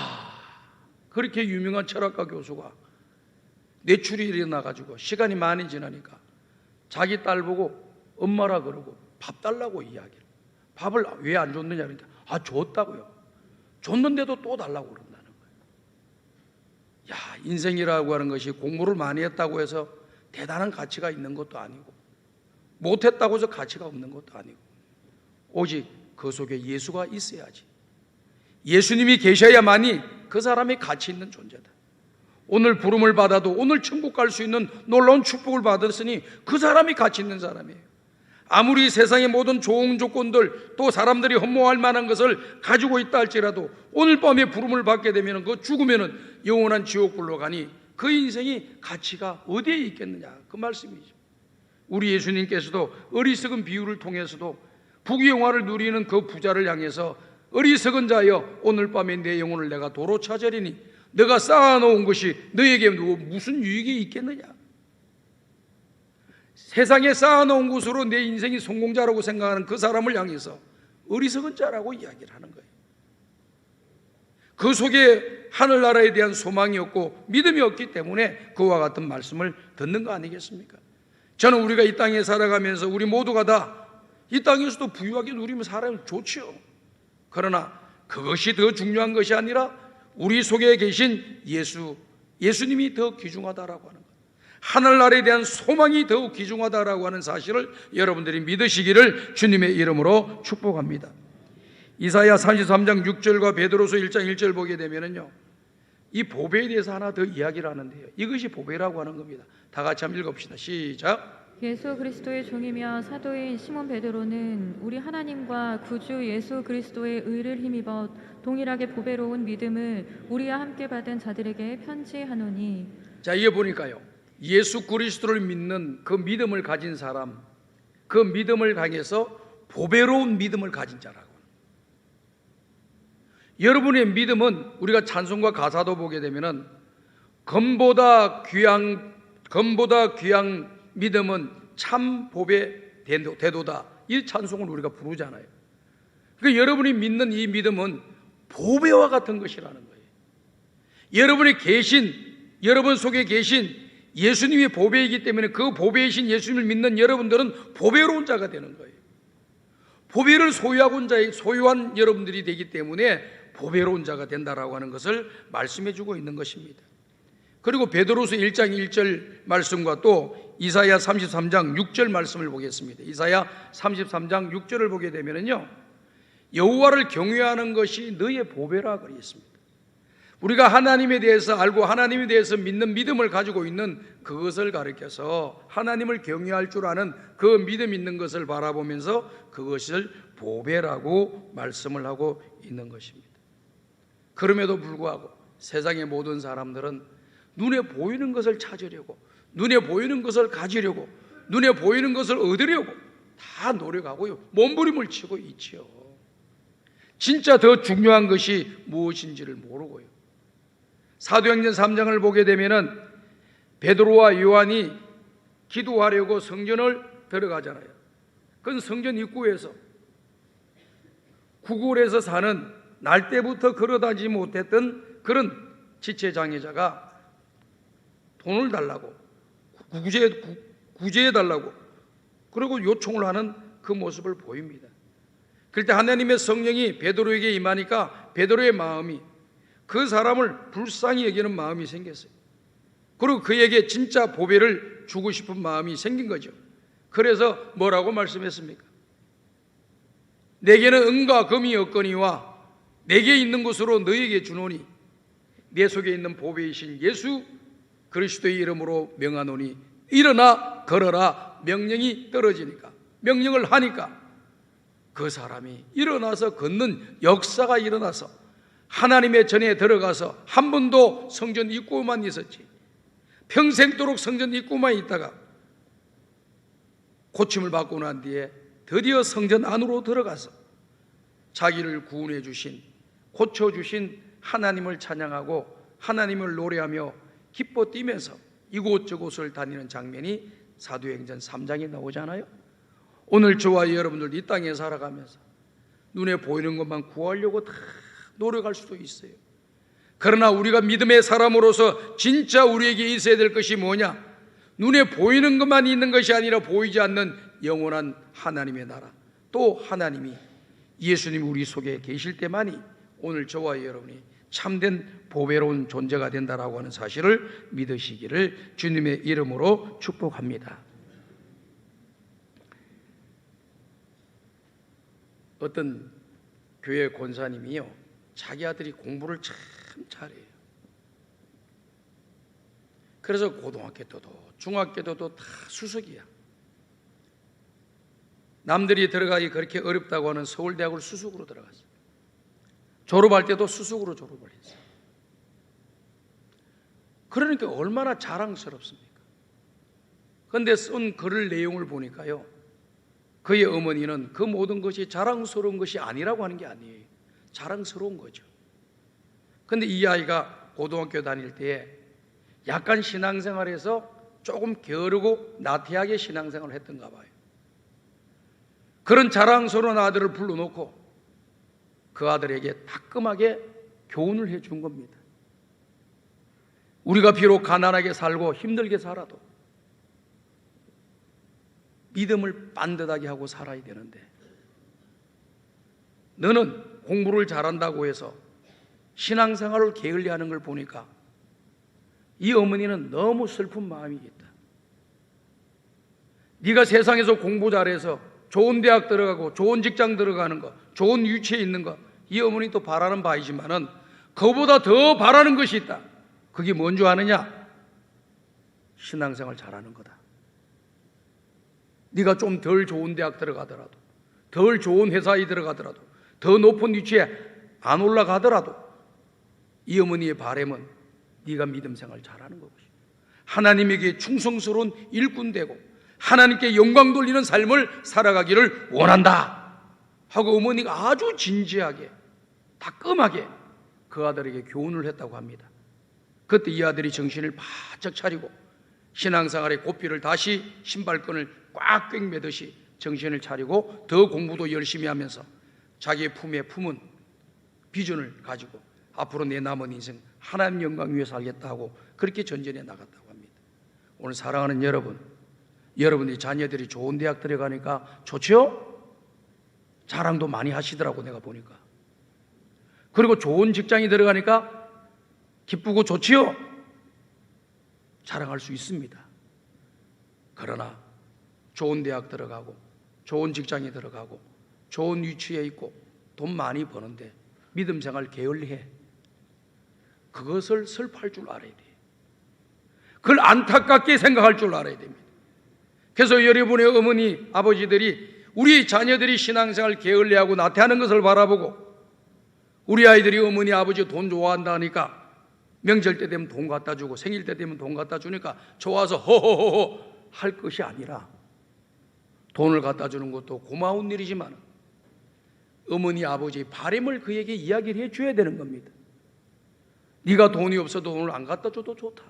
그렇게 유명한 철학가 교수가 뇌출이 일어나가지고 시간이 많이 지나니까 자기 딸 보고 엄마라 그러고 밥 달라고 이야기를. 밥을 왜 안 줬느냐 그러니까 줬다고요. 줬는데도 또 달라고 그런다는 거예요. 야, 인생이라고 하는 것이 공부를 많이 했다고 해서 대단한 가치가 있는 것도 아니고 못했다고 해서 가치가 없는 것도 아니고 오직 그 속에 예수가 있어야지. 예수님이 계셔야만이 그 사람이 가치 있는 존재다. 오늘 부름을 받아도 오늘 천국 갈 수 있는 놀라운 축복을 받았으니 그 사람이 가치 있는 사람이에요. 아무리 세상의 모든 좋은 조건들 또 사람들이 흠모할 만한 것을 가지고 있다 할지라도 오늘 밤에 부름을 받게 되면 그 죽으면 영원한 지옥불로 가니 그 인생이 가치가 어디에 있겠느냐, 그 말씀이죠. 우리 예수님께서도 어리석은 비유를 통해서도 부귀영화를 누리는 그 부자를 향해서 어리석은 자여 오늘 밤에 내 영혼을 내가 도로 찾으리니 내가 쌓아놓은 것이 너에게 무슨 유익이 있겠느냐. 세상에 쌓아놓은 것으로 내 인생이 성공자라고 생각하는 그 사람을 향해서 어리석은 자라고 이야기를 하는 거예요. 그 속에 하늘나라에 대한 소망이 없고 믿음이 없기 때문에 그와 같은 말씀을 듣는 거 아니겠습니까? 저는 우리가 이 땅에 살아가면서 우리 모두가 다 이 땅에서도 부유하게 누리며 살아면 좋지요. 그러나 그것이 더 중요한 것이 아니라 우리 속에 계신 예수님이 더 귀중하다라고 하는 것, 하늘나라에 대한 소망이 더욱 귀중하다라고 하는 사실을 여러분들이 믿으시기를 주님의 이름으로 축복합니다. 이사야 33장 6절과 베드로서 1장 1절 보게 되면요, 이 보배에 대해서 하나 더 이야기를 하는데요, 이것이 보배라고 하는 겁니다. 다 같이 한번 읽읍시다. 시작. 예수 그리스도의 종이며 사도인 시몬 베드로는 우리 하나님과 구주 예수 그리스도의 의를 힘입어 동일하게 보배로운 믿음을 우리와 함께 받은 자들에게 편지하노니. 자, 이게 보니까요, 예수 그리스도를 믿는 그 믿음을 가진 사람, 그 믿음을 향해서 보배로운 믿음을 가진 자라고. 여러분의 믿음은 우리가 찬송과 가사도 보게 되면은 금보다 귀한 믿음은 참 보배 대도다, 이 찬송을 우리가 부르잖아요. 그러니까 여러분이 믿는 이 믿음은 보배와 같은 것이라는 거예요. 여러분 속에 계신 예수님이 보배이기 때문에 그 보배이신 예수님을 믿는 여러분들은 보배로운 자가 되는 거예요. 보배를 소유한 여러분들이 되기 때문에 보배로운 자가 된다라고 하는 것을 말씀해 주고 있는 것입니다. 그리고 베드로서 1장 1절 말씀과 또 이사야 33장 6절 말씀을 보겠습니다. 이사야 33장 6절을 보게 되면요, 여호와를 경외하는 것이 너의 보배라 그랬습니다. 우리가 하나님에 대해서 알고 하나님에 대해서 믿는 믿음을 가지고 있는 그것을 가리켜서 하나님을 경외할 줄 아는 그 믿음 있는 것을 바라보면서 그것을 보배라고 말씀을 하고 있는 것입니다. 그럼에도 불구하고 세상의 모든 사람들은 눈에 보이는 것을 찾으려고, 눈에 보이는 것을 가지려고, 눈에 보이는 것을 얻으려고 다 노력하고요, 몸부림을 치고 있지요. 진짜 더 중요한 것이 무엇인지를 모르고요. 사도행전 3장을 보게 되면은 베드로와 요한이 기도하려고 성전을 들어가잖아요. 그건 성전 입구에서 구골에서 사는 날 때부터 걸어다니지 못했던 그런 지체장애자가 돈을 달라고, 구제해 달라고 그리고 요청을 하는 그 모습을 보입니다. 그럴 때 하나님의 성령이 베드로에게 임하니까 베드로의 마음이 그 사람을 불쌍히 여기는 마음이 생겼어요. 그리고 그에게 진짜 보배를 주고 싶은 마음이 생긴 거죠. 그래서 뭐라고 말씀했습니까? 내게는 은과 금이 없거니와 내게 있는 것으로 너에게 주노니 내 속에 있는 보배이신 예수 그리스도의 이름으로 명하노니 일어나 걸어라. 명령이 떨어지니까, 명령을 하니까 그 사람이 일어나서 걷는 역사가 일어나서 하나님의 전에 들어가서 한 번도 성전 입구만 있었지, 평생도록 성전 입구만 있다가 고침을 받고 난 뒤에 드디어 성전 안으로 들어가서 자기를 구원해 주신, 고쳐주신 하나님을 찬양하고 하나님을 노래하며 기뻐 뛰면서 이곳저곳을 다니는 장면이 사도행전 3장에 나오잖아요. 오늘 저와 여러분들 이 땅에 살아가면서 눈에 보이는 것만 구하려고 다 노력할 수도 있어요. 그러나 우리가 믿음의 사람으로서 진짜 우리에게 있어야 될 것이 뭐냐? 눈에 보이는 것만 있는 것이 아니라 보이지 않는 영원한 하나님의 나라, 또 하나님이 예수님이 우리 속에 계실 때만이 오늘 저와 여러분이 참된 보배로운 존재가 된다라고 하는 사실을 믿으시기를 주님의 이름으로 축복합니다. 어떤 교회 권사님이요, 자기 아들이 공부를 참 잘해요. 그래서 고등학교 때도 중학교 때도 다 수석이야. 남들이 들어가기 그렇게 어렵다고 하는 서울대학을 수석으로 들어갔어요. 졸업할 때도 수석으로 졸업을 했어요. 그러니까 얼마나 자랑스럽습니까? 그런데 쓴 글을 내용을 보니까요, 그의 어머니는 그 모든 것이 자랑스러운 것이 아니라고 하는 게 아니에요. 자랑스러운 거죠. 그런데 이 아이가 고등학교 다닐 때에 약간 신앙생활에서 조금 게으르고 나태하게 신앙생활을 했던가 봐요. 그런 자랑스러운 아들을 불러놓고 그 아들에게 따끔하게 교훈을 해준 겁니다. 우리가 비록 가난하게 살고 힘들게 살아도 믿음을 반듯하게 하고 살아야 되는데, 너는 공부를 잘한다고 해서 신앙생활을 게을리하는 걸 보니까 이 어머니는 너무 슬픈 마음이겠다. 네가 세상에서 공부 잘해서 좋은 대학 들어가고 좋은 직장 들어가는 거, 좋은 위치에 있는 거, 이 어머니도 바라는 바이지만은 그보다 더 바라는 것이 있다. 그게 뭔 줄 아느냐? 신앙생활 잘하는 거다. 네가 좀 덜 좋은 대학 들어가더라도, 덜 좋은 회사에 들어가더라도, 더 높은 위치에 안 올라가더라도 이 어머니의 바람은 네가 믿음 생활 잘하는 것이고 하나님에게 충성스러운 일꾼 되고 하나님께 영광 돌리는 삶을 살아가기를 원한다 하고 어머니가 아주 진지하게 따끔하게 그 아들에게 교훈을 했다고 합니다. 그때 이 아들이 정신을 바짝 차리고 신앙생활의 고삐를 다시 신발끈을 꽉 꿰매듯이 정신을 차리고 더 공부도 열심히 하면서 자기의 품에 품은 비전을 가지고 앞으로 내 남은 인생 하나님 영광 위해 살겠다 하고 그렇게 전전해 나갔다고 합니다. 오늘 사랑하는 여러분, 여러분의 자녀들이 좋은 대학 들어가니까 좋죠? 자랑도 많이 하시더라고 내가 보니까. 그리고 좋은 직장에 들어가니까 기쁘고 좋지요? 자랑할 수 있습니다. 그러나 좋은 대학 들어가고 좋은 직장에 들어가고 좋은 위치에 있고 돈 많이 버는데 믿음 생활 게을리해. 그것을 슬퍼할 줄 알아야 돼. 그걸 안타깝게 생각할 줄 알아야 됩니다. 그래서 여러분의 어머니, 아버지들이 우리 자녀들이 신앙생활 게을리하고 나태하는 것을 바라보고 우리 아이들이 어머니, 아버지 돈 좋아한다 하니까 명절 때 되면 돈 갖다 주고 생일 때 되면 돈 갖다 주니까 좋아서 호호호호 할 것이 아니라 돈을 갖다 주는 것도 고마운 일이지만 어머니, 아버지의 바람을 그에게 이야기를 해줘야 되는 겁니다. 네가 돈이 없어도 돈을 안 갖다 줘도 좋다.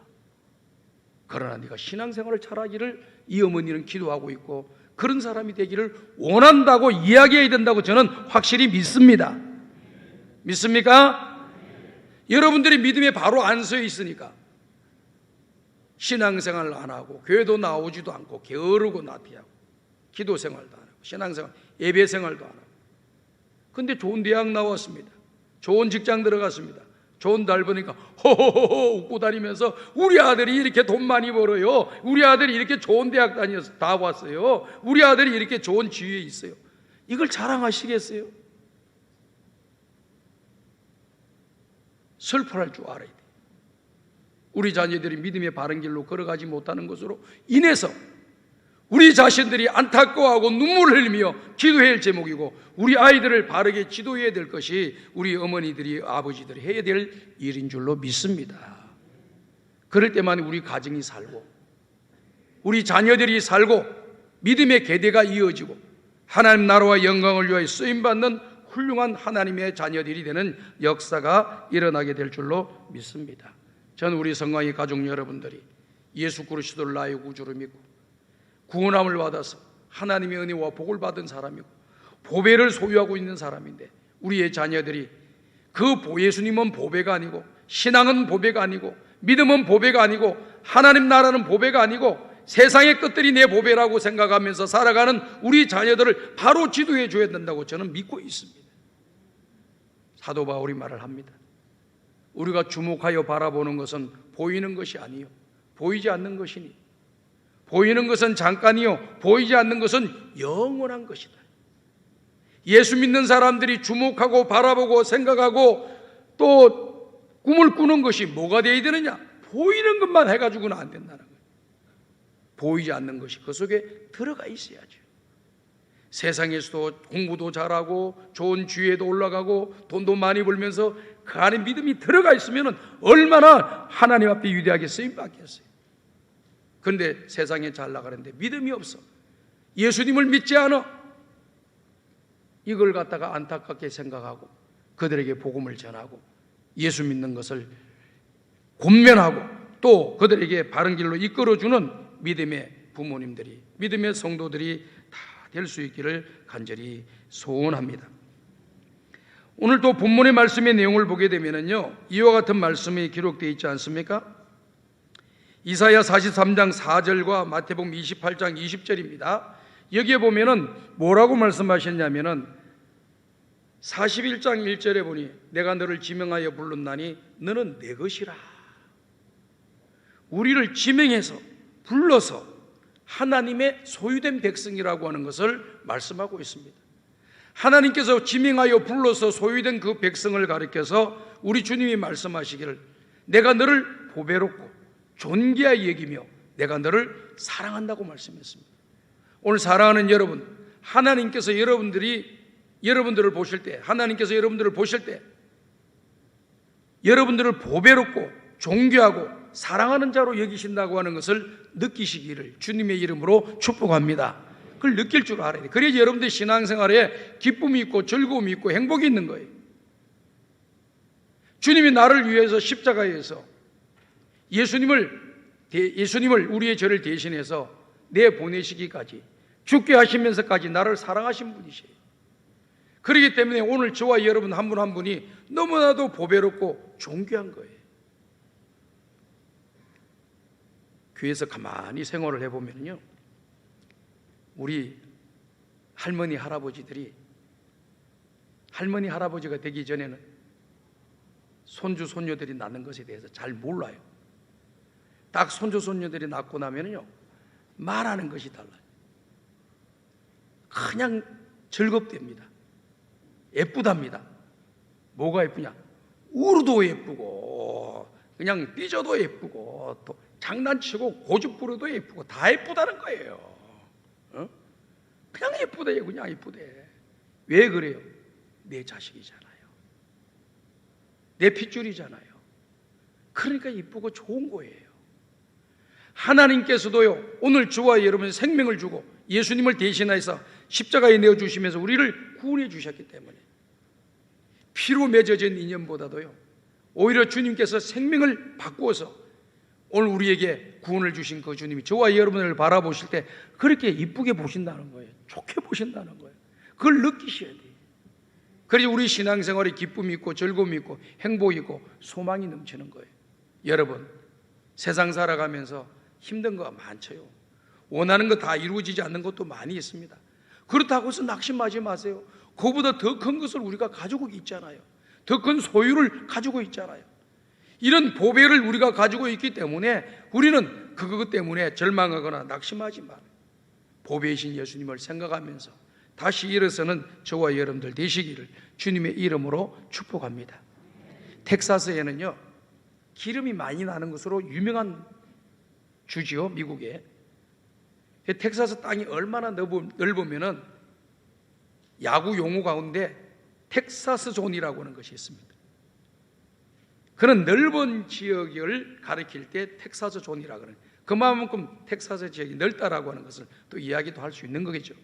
그러나 네가 신앙생활을 잘하기를 이 어머니는 기도하고 있고 그런 사람이 되기를 원한다고 이야기해야 된다고 저는 확실히 믿습니다. 믿습니까? 여러분들이 믿음에 바로 안 서 있으니까 신앙생활을 안 하고 교회도 나오지도 않고 게으르고 나태하고 기도생활도 안 하고 신앙생활, 예배생활도 안 하고 근데 좋은 대학 나왔습니다. 좋은 직장 들어갔습니다. 좋은 달 보니까 호호호호 웃고 다니면서 우리 아들이 이렇게 돈 많이 벌어요. 우리 아들이 이렇게 좋은 대학 다녀서 다 왔어요. 우리 아들이 이렇게 좋은 지위에 있어요. 이걸 자랑하시겠어요? 슬퍼할 줄 알아야 돼. 우리 자녀들이 믿음의 바른 길로 걸어가지 못하는 것으로 인해서 우리 자신들이 안타까워하고 눈물을 흘리며 기도해야 할 제목이고 우리 아이들을 바르게 지도해야 될 것이 우리 어머니들이 아버지들이 해야 될 일인 줄로 믿습니다. 그럴 때만 우리 가정이 살고 우리 자녀들이 살고 믿음의 계대가 이어지고 하나님 나라와 영광을 위하여 쓰임받는 훌륭한 하나님의 자녀들이 되는 역사가 일어나게 될 줄로 믿습니다. 저는 우리 성광의 가족 여러분들이 예수 그리스도를 나의 구주로 믿고 구원함을 받아서 하나님의 은혜와 복을 받은 사람이고 보배를 소유하고 있는 사람인데, 우리의 자녀들이 그 예수님은 보배가 아니고, 신앙은 보배가 아니고, 믿음은 보배가 아니고, 하나님 나라는 보배가 아니고, 세상의 것들이 내 보배라고 생각하면서 살아가는 우리 자녀들을 바로 지도해 줘야 된다고 저는 믿고 있습니다. 사도 바울이 말을 합니다. 우리가 주목하여 바라보는 것은 보이는 것이 아니요 보이지 않는 것이니, 보이는 것은 잠깐이요 보이지 않는 것은 영원한 것이다. 예수 믿는 사람들이 주목하고 바라보고 생각하고 또 꿈을 꾸는 것이 뭐가 되어야 되느냐? 보이는 것만 해가지고는 안 된다는 거예요. 보이지 않는 것이 그 속에 들어가 있어야죠. 세상에서도 공부도 잘하고 좋은 주위에도 올라가고 돈도 많이 벌면서 그 안에 믿음이 들어가 있으면 얼마나 하나님 앞에 위대하게 쓰임받겠어요. 그런데 세상에 잘 나가는데 믿음이 없어, 예수님을 믿지 않아, 이걸 갖다가 안타깝게 생각하고 그들에게 복음을 전하고 예수 믿는 것을 권면하고 또 그들에게 바른 길로 이끌어주는 믿음의 부모님들이, 믿음의 성도들이 다 될 수 있기를 간절히 소원합니다. 오늘 또 본문의 말씀의 내용을 보게 되면요, 이와 같은 말씀이 기록되어 있지 않습니까? 이사야 43장 4절과 마태복음 28장 20절입니다. 여기에 보면은 뭐라고 말씀하셨냐면은 41장 1절에 보니 내가 너를 지명하여 불렀나니 너는 내 것이라. 우리를 지명해서 불러서 하나님의 소유된 백성이라고 하는 것을 말씀하고 있습니다. 하나님께서 지명하여 불러서 소유된 그 백성을 가리켜서 우리 주님이 말씀하시기를 내가 너를 보배롭고 존귀하게 여기며 내가 너를 사랑한다고 말씀했습니다. 오늘 사랑하는 여러분, 하나님께서 여러분들을 보실 때, 하나님께서 여러분들을 보실 때 여러분들을 보배롭고 존귀하고 사랑하는 자로 여기신다고 하는 것을 느끼시기를 주님의 이름으로 축복합니다. 그걸 느낄 줄 알아야 돼요. 그래야 여러분들 신앙생활에 기쁨이 있고 즐거움이 있고 행복이 있는 거예요. 주님이 나를 위해서 십자가에서 예수님을 우리의 죄를 대신해서 내보내시기까지 죽게 하시면서까지 나를 사랑하신 분이세요. 그렇기 때문에 오늘 저와 여러분 한 분 한 분이 너무나도 보배롭고 존귀한 거예요. 교회에서 가만히 생활을 해보면요, 우리 할머니 할아버지들이 할머니 할아버지가 되기 전에는 손주 손녀들이 낳는 것에 대해서 잘 몰라요. 딱 손주 손녀들이 낳고 나면요 말하는 것이 달라요. 그냥 즐겁답니다. 예쁘답니다. 뭐가 예쁘냐? 울어도 예쁘고 그냥 삐져도 예쁘고 또 장난치고 고집 부려도 예쁘고 다 예쁘다는 거예요. 그냥 예쁘대, 그냥 예쁘대. 왜 그래요? 내 자식이잖아요. 내 핏줄이잖아요. 그러니까 예쁘고 좋은 거예요. 하나님께서도요 오늘 저와 여러분 생명을 주고 예수님을 대신해서 십자가에 내어주시면서 우리를 구원해 주셨기 때문에 피로 맺어진 인연보다도요 오히려 주님께서 생명을 바꾸어서 오늘 우리에게 구원을 주신 그 주님이 저와 여러분을 바라보실 때 그렇게 이쁘게 보신다는 거예요. 좋게 보신다는 거예요. 그걸 느끼셔야 돼요. 그래서 우리 신앙생활에 기쁨이 있고 즐거움이 있고 행복이 있고 소망이 넘치는 거예요. 여러분 세상 살아가면서 힘든 거 많죠. 원하는 거 다 이루어지지 않는 것도 많이 있습니다. 그렇다고 해서 낙심하지 마세요. 그보다 더 큰 것을 우리가 가지고 있잖아요. 더 큰 소유를 가지고 있잖아요. 이런 보배를 우리가 가지고 있기 때문에 우리는 그것 때문에 절망하거나 낙심하지 말아요. 보배이신 예수님을 생각하면서 다시 일어서는 저와 여러분들 되시기를 주님의 이름으로 축복합니다. 텍사스에는요 기름이 많이 나는 것으로 유명한 주지요. 미국에 텍사스 땅이 얼마나 넓으면은 야구 용어 가운데 텍사스 존이라고 하는 것이 있습니다. 그런 넓은 지역을 가리킬 때 텍사스 존이라고 하는, 그만큼 텍사스 지역이 넓다라고 하는 것을 또 이야기도 할 수 있는 거겠죠.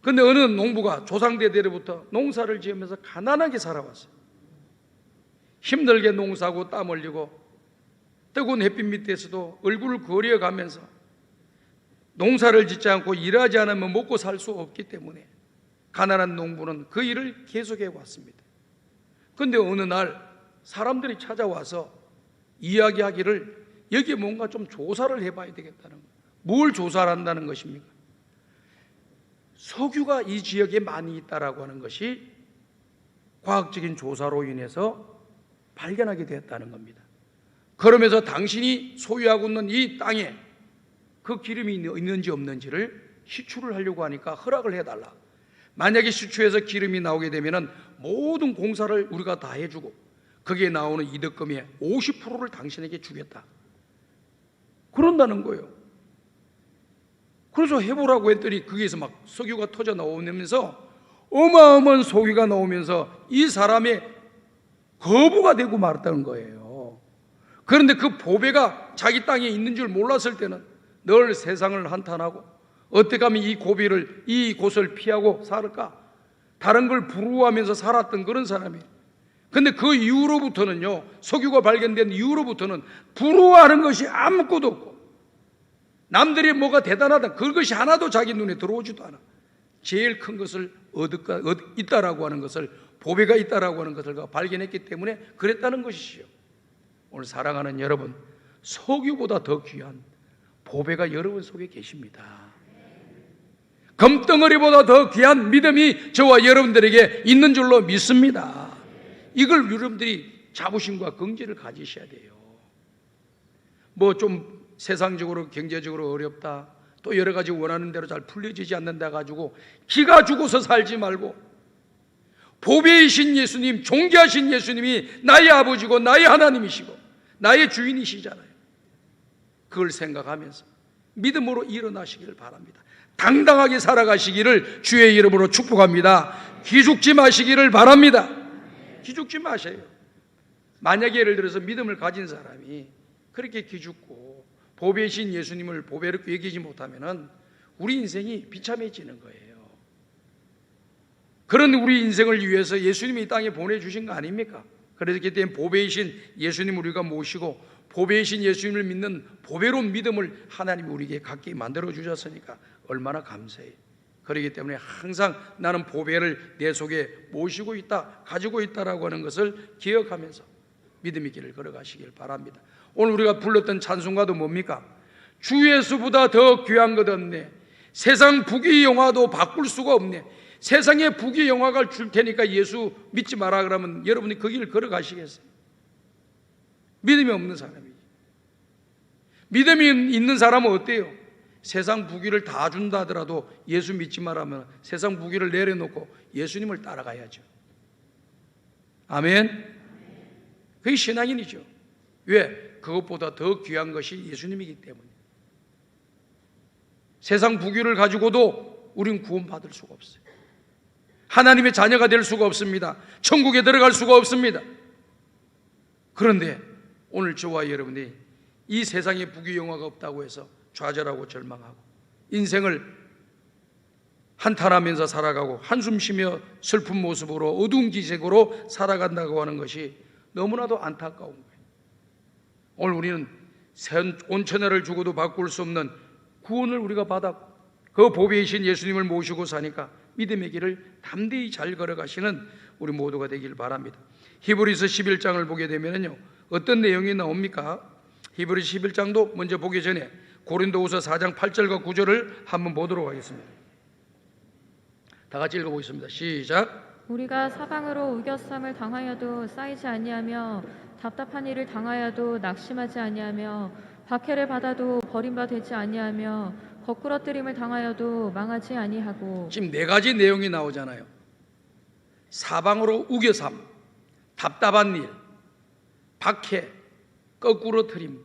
그런데 어느 농부가 조상대대로부터 농사를 지으면서 가난하게 살아왔어요. 힘들게 농사하고 땀 흘리고 뜨거운 햇빛 밑에서도 얼굴을 거려가면서 농사를 짓지 않고 일하지 않으면 먹고 살 수 없기 때문에 가난한 농부는 그 일을 계속해 왔습니다. 그런데 어느 날 사람들이 찾아와서 이야기하기를 여기에 뭔가 좀 조사를 해봐야 되겠다는 거예요. 뭘 조사를 한다는 것입니까? 석유가 이 지역에 많이 있다라고 하는 것이 과학적인 조사로 인해서 발견하게 되었다는 겁니다. 그러면서 당신이 소유하고 있는 이 땅에 그 기름이 있는지 없는지를 시추를 하려고 하니까 허락을 해달라. 만약에 시추해서 기름이 나오게 되면 모든 공사를 우리가 다 해주고 거기에 나오는 이득금의 50%를 당신에게 주겠다. 그런다는 거예요. 그래서 해보라고 했더니 거기에서 막 석유가 터져 나오면서 어마어마한 석유가 나오면서 이 사람의 거부가 되고 말았다는 거예요. 그런데 그 보배가 자기 땅에 있는 줄 몰랐을 때는 늘 세상을 한탄하고 어떻게 하면 이 곳을 피하고 살을까? 다른 걸 부러워하면서 살았던 그런 사람이에요. 근데 그 이후로부터는요, 석유가 발견된 이후로부터는 부러워하는 것이 아무것도 없고 남들이 뭐가 대단하다 그것이 하나도 자기 눈에 들어오지도 않아. 제일 큰 것을 있다라고 하는 것을, 보배가 있다라고 하는 것을 발견했기 때문에 그랬다는 것이지요. 오늘 사랑하는 여러분, 석유보다 더 귀한 보배가 여러분 속에 계십니다. 금덩어리보다 더 귀한 믿음이 저와 여러분들에게 있는 줄로 믿습니다. 이걸 여러분들이 자부심과 긍지를 가지셔야 돼요. 뭐 좀 세상적으로 경제적으로 어렵다, 또 여러 가지 원하는 대로 잘 풀려지지 않는다 가지고 기가 죽어서 살지 말고 보배이신 예수님, 존귀하신 예수님이 나의 아버지고 나의 하나님이시고 나의 주인이시잖아요. 그걸 생각하면서 믿음으로 일어나시기를 바랍니다. 당당하게 살아가시기를 주의 이름으로 축복합니다. 기죽지 마시기를 바랍니다. 기죽지 마세요. 만약에 예를 들어서 믿음을 가진 사람이 그렇게 기죽고 보배이신 예수님을 보배롭게 여기지 못하면 우리 인생이 비참해지는 거예요. 그런 우리 인생을 위해서 예수님이 이 땅에 보내주신 거 아닙니까? 그렇기 때문에 보배이신 예수님을 우리가 모시고 보배이신 예수님을 믿는 보배로운 믿음을 하나님이 우리에게 갖게 만들어 주셨으니까 얼마나 감사해요. 그렇기 때문에 항상 나는 보배를 내 속에 모시고 있다, 가지고 있다라고 하는 것을 기억하면서 믿음의 길을 걸어가시길 바랍니다. 오늘 우리가 불렀던 찬송가도 뭡니까? 주 예수보다 더 귀한 것 없네. 세상 부귀 영화도 바꿀 수가 없네. 세상에 부귀 영화가 줄 테니까 예수 믿지 마라 그러면 여러분이 그 길을 걸어가시겠어요? 믿음이 없는 사람이지. 믿음이 있는 사람은 어때요? 세상 부귀를 다 준다 하더라도 예수 믿지 말라면 세상 부귀를 내려놓고 예수님을 따라가야죠. 아멘. 그게 신앙인이죠. 왜? 그것보다 더 귀한 것이 예수님이기 때문에. 세상 부귀를 가지고도 우리는 구원받을 수가 없어요. 하나님의 자녀가 될 수가 없습니다. 천국에 들어갈 수가 없습니다. 그런데 오늘 저와 여러분이 이 세상에 부귀 영화가 없다고 해서 좌절하고 절망하고 인생을 한탄하면서 살아가고 한숨 쉬며 슬픈 모습으로 어두운 기색으로 살아간다고 하는 것이 너무나도 안타까운 거예요. 오늘 우리는 온천하를 주고도 바꿀 수 없는 구원을 우리가 받았고 그 보배이신 예수님을 모시고 사니까 믿음의 길을 담대히 잘 걸어가시는 우리 모두가 되길 바랍니다. 히브리서 11장을 보게 되면요, 어떤 내용이 나옵니까? 히브리서 11장도 먼저 보기 전에 고린도후서 4장 8절과 9절을 한번 보도록 하겠습니다. 다 같이 읽어보겠습니다. 시작. 우리가 사방으로 우겨쌈을 당하여도 쌓이지 아니하며 답답한 일을 당하여도 낙심하지 아니하며 박해를 받아도 버림받지 아니하며 거꾸러뜨림을 당하여도 망하지 아니하고. 지금 네 가지 내용이 나오잖아요. 사방으로 우겨삼, 답답한 일, 박해, 거꾸러뜨림.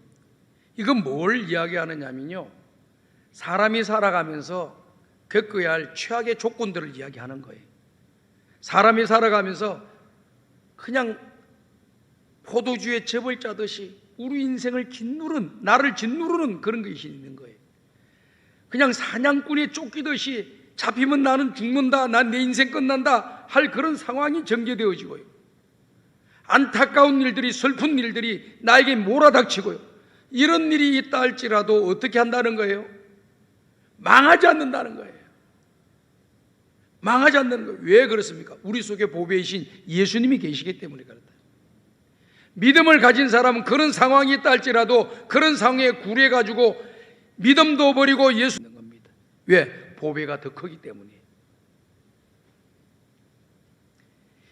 이건 뭘 이야기하느냐면요, 사람이 살아가면서 겪어야 할 최악의 조건들을 이야기하는 거예요. 사람이 살아가면서 그냥 포도주에 즙을 짜듯이 우리 인생을 나를 짓누르는 그런 것이 있는 거예요. 그냥 사냥꾼에 쫓기듯이 잡히면 나는 죽는다, 난 내 인생 끝난다 할 그런 상황이 전개되어지고요. 안타까운 일들이, 슬픈 일들이 나에게 몰아닥치고요. 이런 일이 있다 할지라도 어떻게 한다는 거예요? 망하지 않는다는 거예요. 망하지 않는 거예요. 왜 그렇습니까? 우리 속에 보배이신 예수님이 계시기 때문에 그렇다. 믿음을 가진 사람은 그런 상황이 있다 할지라도 그런 상황에 굴해가지고 믿음도 버리고 예수 믿는 겁니다. 왜? 보배가 더 크기 때문에.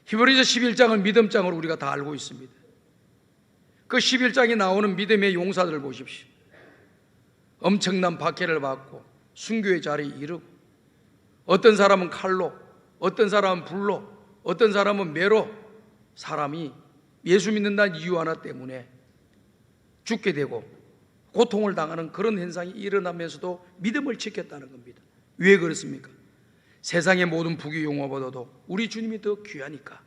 히브리서 11장은 믿음장으로 우리가 다 알고 있습니다. 그 11장에 나오는 믿음의 용사들을 보십시오. 엄청난 박해를 받고 순교의 자리에 이르고, 어떤 사람은 칼로, 어떤 사람은 불로, 어떤 사람은 매로, 사람이 예수 믿는다는 이유 하나 때문에 죽게 되고 고통을 당하는 그런 현상이 일어나면서도 믿음을 지켰다는 겁니다. 왜 그렇습니까? 세상의 모든 부귀영화보다도 우리 주님이 더 귀하니까,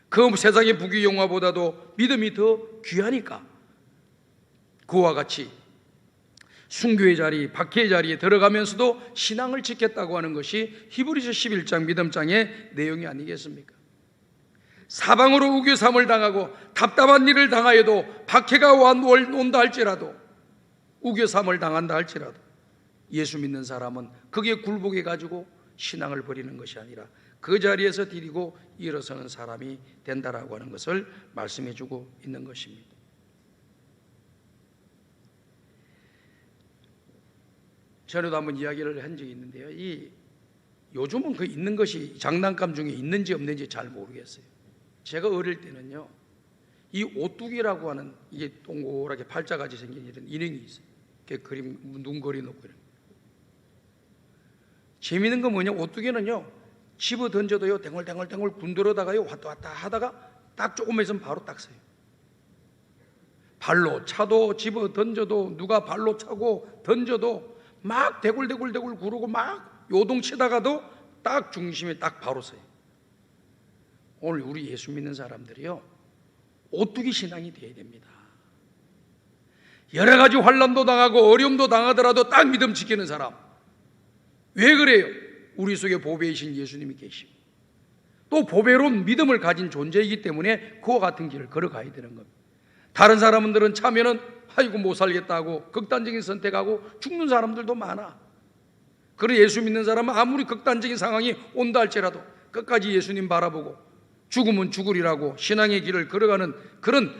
그 세상의 부귀영화보다도 믿음이 더 귀하니까 그와 같이 순교의 자리, 박해의 자리에 들어가면서도 신앙을 지켰다고 하는 것이 히브리서 11장 믿음장의 내용이 아니겠습니까? 사방으로 우겨삼을 당하고 답답한 일을 당하여도, 박해가 온다 할지라도, 우겨삼을 당한다 할지라도 예수 믿는 사람은 거기에 굴복해 가지고 신앙을 버리는 것이 아니라 그 자리에서 디디고 일어서는 사람이 된다라고 하는 것을 말씀해 주고 있는 것입니다. 전에도 한번 이야기를 한 적이 있는데요, 요즘은 그 있는 것이 장난감 중에 있는지 없는지 잘 모르겠어요. 제가 어릴 때는요, 이 오뚜기라고 하는, 이게 동그랗게 팔자같이 생긴 이런 인형이 있어요. 이렇게 그림 눈거리 놓고 이런. 재미있는 건 뭐냐, 오뚜기는요 집어 던져도요 댕글댕글 군들어다가요 왔다 갔다 하다가 딱 조금 있으면 바로 딱 서요. 발로 차도 집어 던져도, 누가 발로 차고 던져도 막 대굴대굴 구르고 막 요동치다가도 딱 중심에 딱 바로 서요. 오늘 우리 예수 믿는 사람들이요 오뚜기 신앙이 되어야 됩니다. 여러 가지 환난도 당하고 어려움도 당하더라도 딱 믿음 지키는 사람. 왜 그래요? 우리 속에 보배이신 예수님이 계시고 또 보배로운 믿음을 가진 존재이기 때문에 그와 같은 길을 걸어가야 되는 겁니다. 다른 사람들은 차면은 아이고 못 살겠다고 극단적인 선택하고 죽는 사람들도 많아. 그런 예수 믿는 사람은 아무리 극단적인 상황이 온다 할지라도 끝까지 예수님 바라보고 죽으면 죽으리라고 신앙의 길을 걸어가는 그런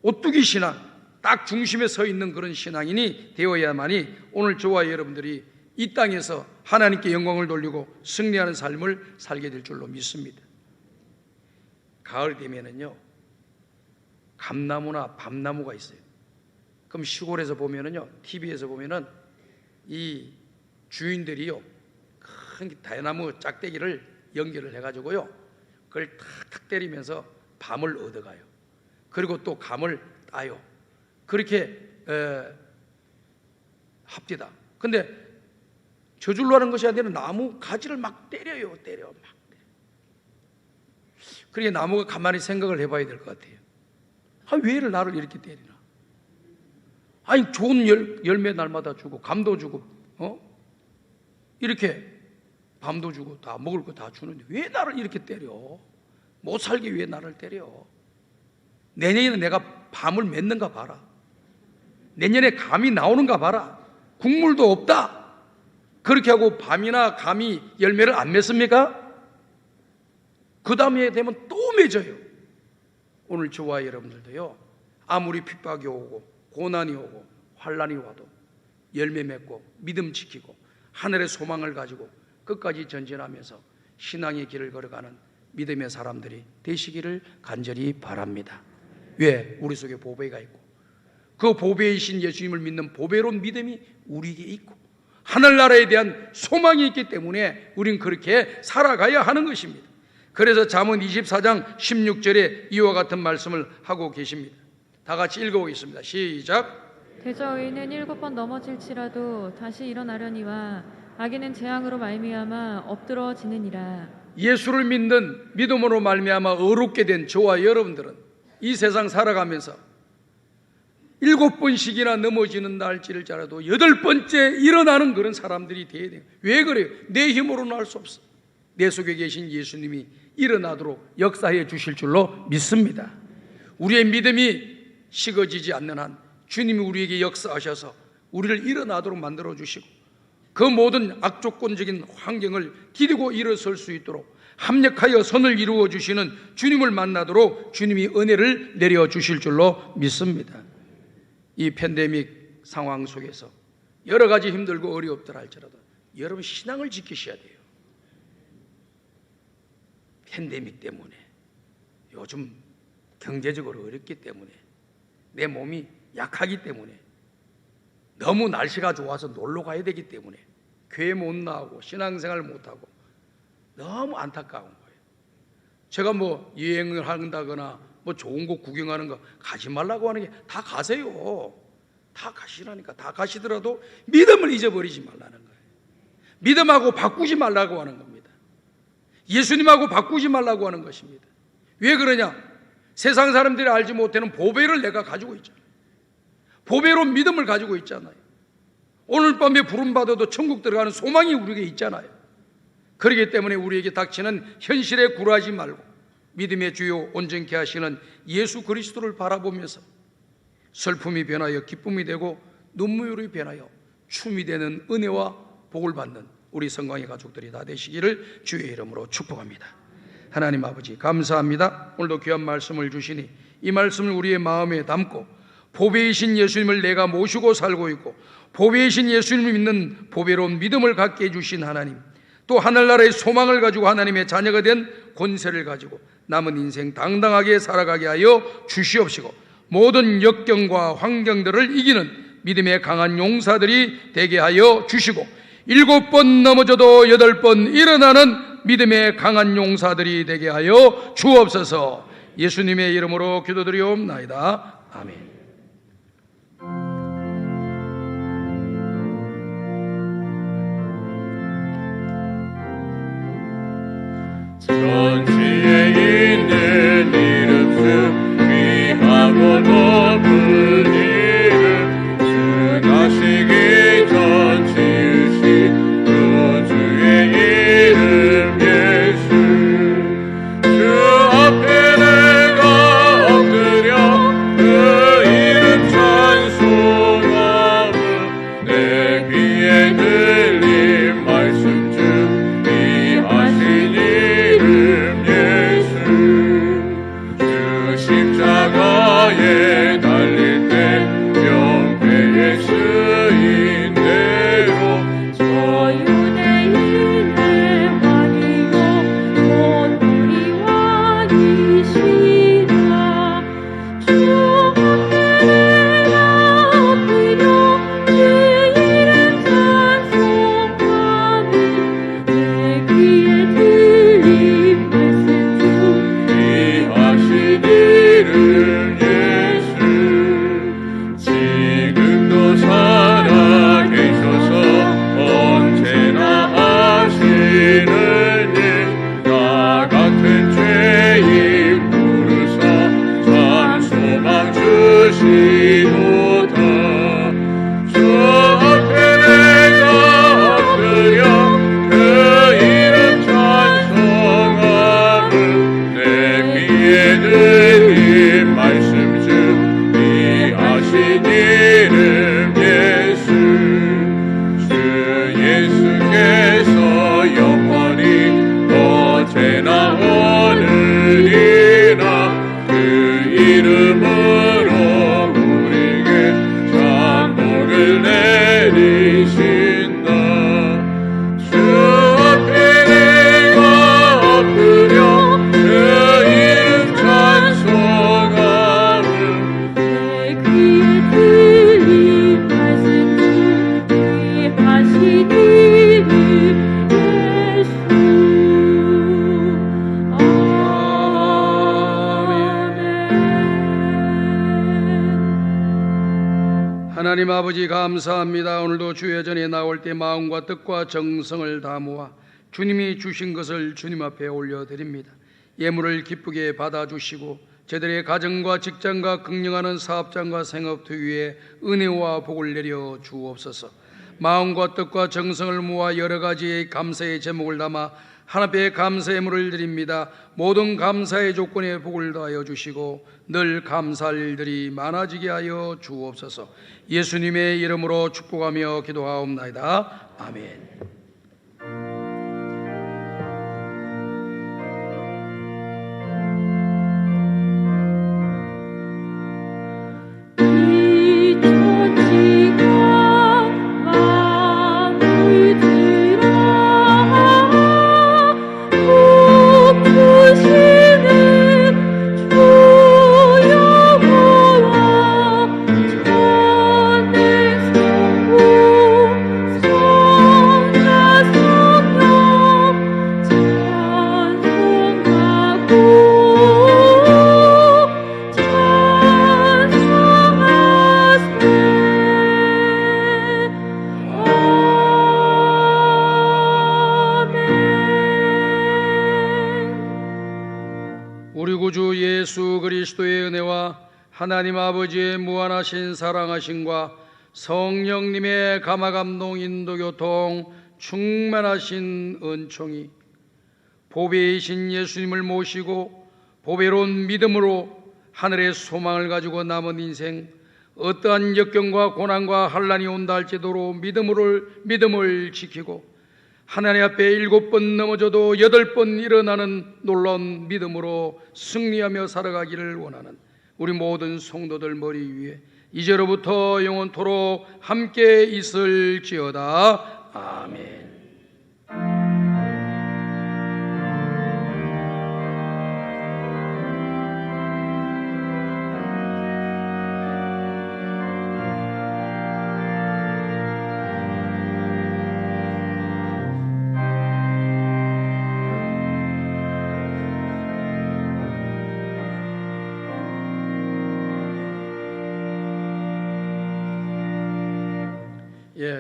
오뚜기 신앙, 딱 중심에 서 있는 그런 신앙인이 되어야만이 오늘 저와 여러분들이 이 땅에서 하나님께 영광을 돌리고 승리하는 삶을 살게 될 줄로 믿습니다. 가을 되면은요 감나무나 밤나무가 있어요. 그럼 시골에서 보면은요, TV에서 보면은 이 주인들이요 큰 대나무 짝대기를 연결을 해가지고요 그걸 탁탁 때리면서 밤을 얻어가요. 그리고 또 감을 따요. 그렇게 합디다. 근데 저절로 하는 것이 아니라 나무 가지를 막 때려요. 막 때려. 그러니까 나무가 가만히 생각을 해봐야 될 것 같아요. 왜 나를 이렇게 때리나? 아니 좋은 열매 날마다 주고 감도 주고 이렇게 밤도 주고 다 먹을 거 다 주는데 왜 나를 이렇게 때려? 못 살게 왜 나를 때려? 내년에는 내가 밤을 맺는가 봐라. 내년에 감이 나오는가 봐라. 국물도 없다. 그렇게 하고 밤이나 감이 열매를 안 맺습니까? 그 다음에 되면 또 맺어요. 오늘 저와 여러분들도요 아무리 핍박이 오고 고난이 오고 환난이 와도 열매 맺고 믿음 지키고 하늘의 소망을 가지고 끝까지 전진하면서 신앙의 길을 걸어가는 믿음의 사람들이 되시기를 간절히 바랍니다. 왜? 우리 속에 보배가 있고 그 보배이신 예수님을 믿는 보배로운 믿음이 우리에게 있고 하늘나라에 대한 소망이 있기 때문에 우린 그렇게 살아가야 하는 것입니다. 그래서 잠언 24장 16절에 이와 같은 말씀을 하고 계십니다. 다 같이 읽어보겠습니다. 시작. 대저의는 7번 넘어질지라도 다시 일어나려니와 악인은 재앙으로 말미암아 엎드러지느니라. 예수를 믿는 믿음으로 말미암아 어렵게 된 저와 여러분들은 이 세상 살아가면서 7번씩이나 넘어지는다 할지라도 8번째 일어나는 그런 사람들이 되어야 돼요. 왜 그래요? 내 힘으로는 할 수 없어. 내 속에 계신 예수님이 일어나도록 역사해 주실 줄로 믿습니다. 우리의 믿음이 식어지지 않는 한 주님이 우리에게 역사하셔서 우리를 일어나도록 만들어 주시고 그 모든 악조건적인 환경을 디디고 일어설 수 있도록 합력하여 선을 이루어 주시는 주님을 만나도록 주님이 은혜를 내려 주실 줄로 믿습니다. 이 팬데믹 상황 속에서 여러 가지 힘들고 어렵더라 할지라도 여러분 신앙을 지키셔야 돼요. 팬데믹 때문에, 요즘 경제적으로 어렵기 때문에, 내 몸이 약하기 때문에, 너무 날씨가 좋아서 놀러 가야 되기 때문에 교회 못 나오고 신앙생활 못하고 너무 안타까운 거예요. 제가 뭐 여행을 한다거나 뭐 좋은 곳 구경하는 거 가지 말라고 하는 게 다 가세요. 다 가시라니까. 다 가시더라도 믿음을 잊어버리지 말라는 거예요. 믿음하고 바꾸지 말라고 하는 겁니다. 예수님하고 바꾸지 말라고 하는 것입니다. 왜 그러냐? 세상 사람들이 알지 못하는 보배를 내가 가지고 있잖아요. 보배로 믿음을 가지고 있잖아요. 오늘 밤에 부름받아도 천국 들어가는 소망이 우리에게 있잖아요. 그렇기 때문에 우리에게 닥치는 현실에 굴하지 말고 믿음의 주요 온전케 하시는 예수 그리스도를 바라보면서 슬픔이 변하여 기쁨이 되고 눈물이 변하여 춤이 되는 은혜와 복을 받는 우리 성광의 가족들이 다 되시기를 주의 이름으로 축복합니다. 하나님 아버지 감사합니다. 오늘도 귀한 말씀을 주시니 이 말씀을 우리의 마음에 담고 보배이신 예수님을 내가 모시고 살고 있고 보배이신 예수님을 믿는 보배로운 믿음을 갖게 해주신 하나님, 또 하늘나라의 소망을 가지고 하나님의 자녀가 된 권세를 가지고 남은 인생 당당하게 살아가게 하여 주시옵시고 모든 역경과 환경들을 이기는 믿음의 강한 용사들이 되게 하여 주시고 7번 넘어져도 8번 일어나는 믿음의 강한 용사들이 되게 하여 주옵소서. 예수님의 이름으로 기도드리옵나이다. 아멘. 전지에 있는 이름 위하고 높은 이름 주 나시기 전 지으신 그 주의 이름 예수 주 앞에 내가 엎드려 그 이름 찬송하며 내 귀에 들린 말씀 중 위하신 이름 예수 주 십자가에 달릴 때 명패에 쓰인 대로 저유대 인내 하리요 온우리와 이시라 주 앞에 내가 엎드려 그 이름 찬송하며 내 귀에 들린 말씀 중 위하신 이름 예수 지금도 살아계셔서 언제나 하시는 일 나 같은 죄인 부르사 참 소망 주시도다 주 앞에 내가 엎드려 그 이름 찬송하며 내 귀에 들린 말씀 중 위하신 이름 예수 주 예수께서 영원히 어제나 오늘이나 그 이름으로 우리에게 참 복을 내리신다 주 앞에 내가 엎드려 그 이름 찬송하며 내 귀에 들린 말씀 중 위하신 이름 예수 아멘. 하나님 아버지 감사합니다. 오늘도 주의 전에 나올 때 마음과 뜻과 정성을 다 모아 주님이 주신 것을 주님 앞에 올려드립니다. 예물을 기쁘게 받아주시고 저들의 가정과 직장과 긍정하는 사업장과 생업터 위에 은혜와 복을 내려 주옵소서. 마음과 뜻과 정성을 모아 여러 가지의 감사의 제목을 담아 하나님께 감사의 물을 드립니다. 모든 감사의 조건에 복을 더하여 주시고 늘 감사할 일들이 많아지게 하여 주옵소서. 예수님의 이름으로 축복하며 기도하옵나이다. 아멘. 우리 구주 예수 그리스도의 은혜와 하나님 아버지의 무한하신 사랑하심과 성령님의 감화감동 인도교통 충만하신 은총이 보배이신 예수님을 모시고 보배로운 믿음으로 하늘의 소망을 가지고 남은 인생, 어떠한 역경과 고난과 환난이 온다 할지라도 믿음을 지키고 하나님 앞에 7번 넘어져도 8번 일어나는 놀라운 믿음으로 승리하며 살아가기를 원하는 우리 모든 성도들 머리 위에 이제로부터 영원토록 함께 있을지어다. 아멘.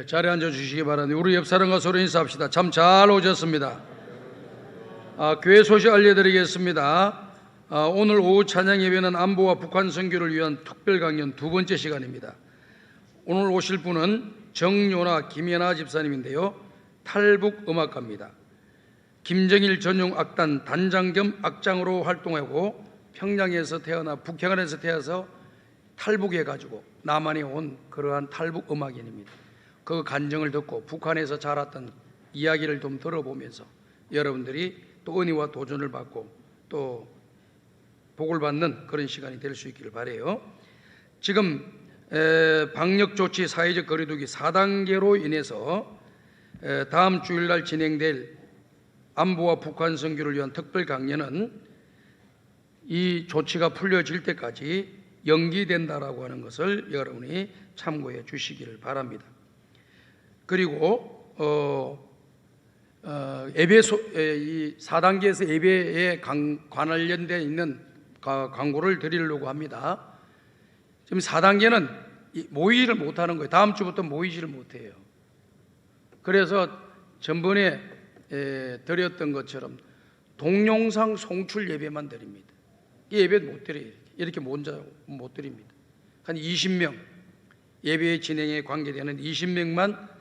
자리에 앉아주시기 바랍니다. 우리 옆 사람과 서로 인사합시다. 참 잘 오셨습니다. 교회 소식 알려드리겠습니다. 오늘 오후 찬양 예배는 안보와 북한 선교를 위한 특별 강연 2번째 시간입니다. 오늘 오실 분은 정요나 김연아 집사님인데요, 탈북 음악가입니다. 김정일 전용 악단 단장 겸 악장으로 활동하고 평양에서 태어나 북해안에서 태어나서 탈북해가지고 남한에 온 그러한 탈북 음악인입니다. 그 간증을 듣고 북한에서 자랐던 이야기를 좀 들어보면서 여러분들이 또 은혜와 도전을 받고 또 복을 받는 그런 시간이 될 수 있기를 바라요. 지금 방역조치 사회적 거리두기 4단계로 인해서 다음 주일날 진행될 안보와 북한 선교를 위한 특별 강연은 이 조치가 풀려질 때까지 연기된다라고 하는 것을 여러분이 참고해 주시기를 바랍니다. 그리고 이 4단계에서 예배에 관련되어 있는 광고를 드리려고 합니다. 지금 4단계는 모이지를 못하는 거예요. 다음 주부터 모이지를 못해요. 그래서 전번에 드렸던 것처럼 동영상 송출 예배만 드립니다. 이 예배 못 드려요. 이렇게 못 드립니다. 한 20명, 예배 진행에 관계되는 20명만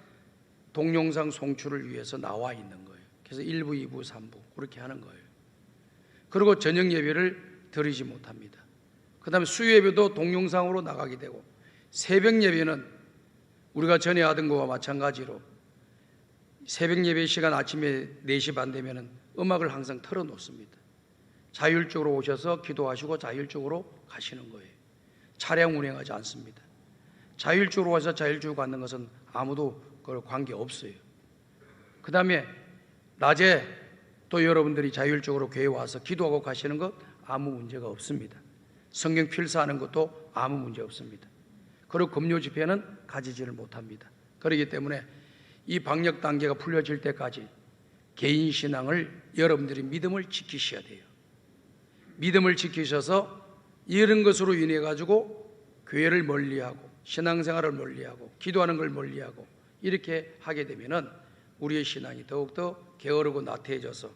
동영상 송출을 위해서 나와 있는 거예요. 그래서 1부, 2부, 3부 그렇게 하는 거예요. 그리고 저녁 예배를 드리지 못합니다. 그 다음에 수요 예배도 동영상으로 나가게 되고, 새벽 예배는 우리가 전에 하던 것과 마찬가지로 새벽 예배 시간 아침에 4시 반 되면 음악을 항상 틀어놓습니다. 자율적으로 오셔서 기도하시고 자율적으로 가시는 거예요. 차량 운행하지 않습니다. 자율적으로 와서 자율적으로 갖는 것은 아무도 관계 없어요. 그 다음에 낮에 또 여러분들이 자율적으로 교회 와서 기도하고 가시는 것 아무 문제가 없습니다. 성경 필사하는 것도 아무 문제 없습니다. 그리고 금요 집회는 가지지를 못합니다. 그렇기 때문에 이 방역 단계가 풀려질 때까지 개인 신앙을 여러분들이 믿음을 지키셔야 돼요. 믿음을 지키셔서 이런 것으로 인해 가지고 교회를 멀리하고 신앙생활을 멀리하고 기도하는 걸 멀리하고 이렇게 하게 되면은 우리의 신앙이 더욱더 게으르고 나태해져서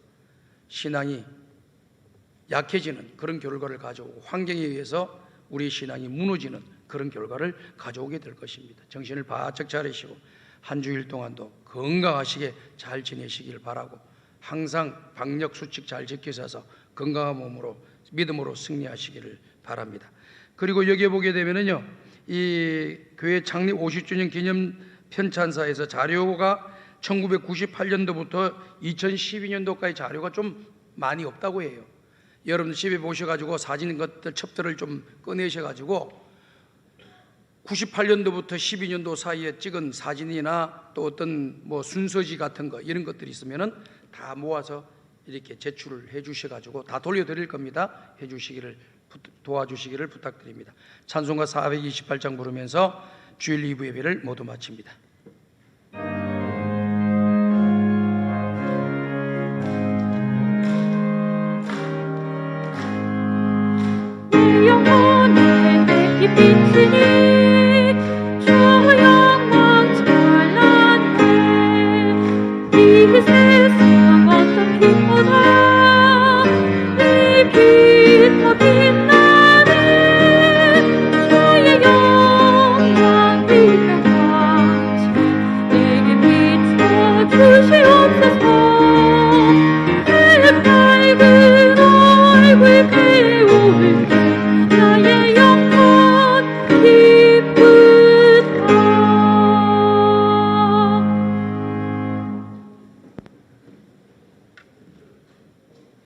신앙이 약해지는 그런 결과를 가져오고 환경에 의해서 우리의 신앙이 무너지는 그런 결과를 가져오게 될 것입니다. 정신을 바짝 차리시고 한 주일 동안도 건강하시게 잘 지내시길 바라고, 항상 방역 수칙 잘 지키셔서 건강한 몸으로 믿음으로 승리하시기를 바랍니다. 그리고 여기에 보게 되면은요, 이 교회 창립 50주년 기념 편찬사에서 자료가 1998년도부터 2012년도까지 자료가 좀 많이 없다고 해요. 여러분들 집에 보셔가지고 사진 것들 첩들을 좀 꺼내셔가지고 98년도부터 12년도 사이에 찍은 사진이나 또 어떤 뭐 순서지 같은 거 이런 것들이 있으면은 다 모아서 이렇게 제출을 해주셔가지고 다 돌려드릴 겁니다. 해주시기를 도와주시기를 부탁드립니다. 찬송가 428장 부르면서 주일 2부 예배를 모두 마칩니다. 영혼의 빛이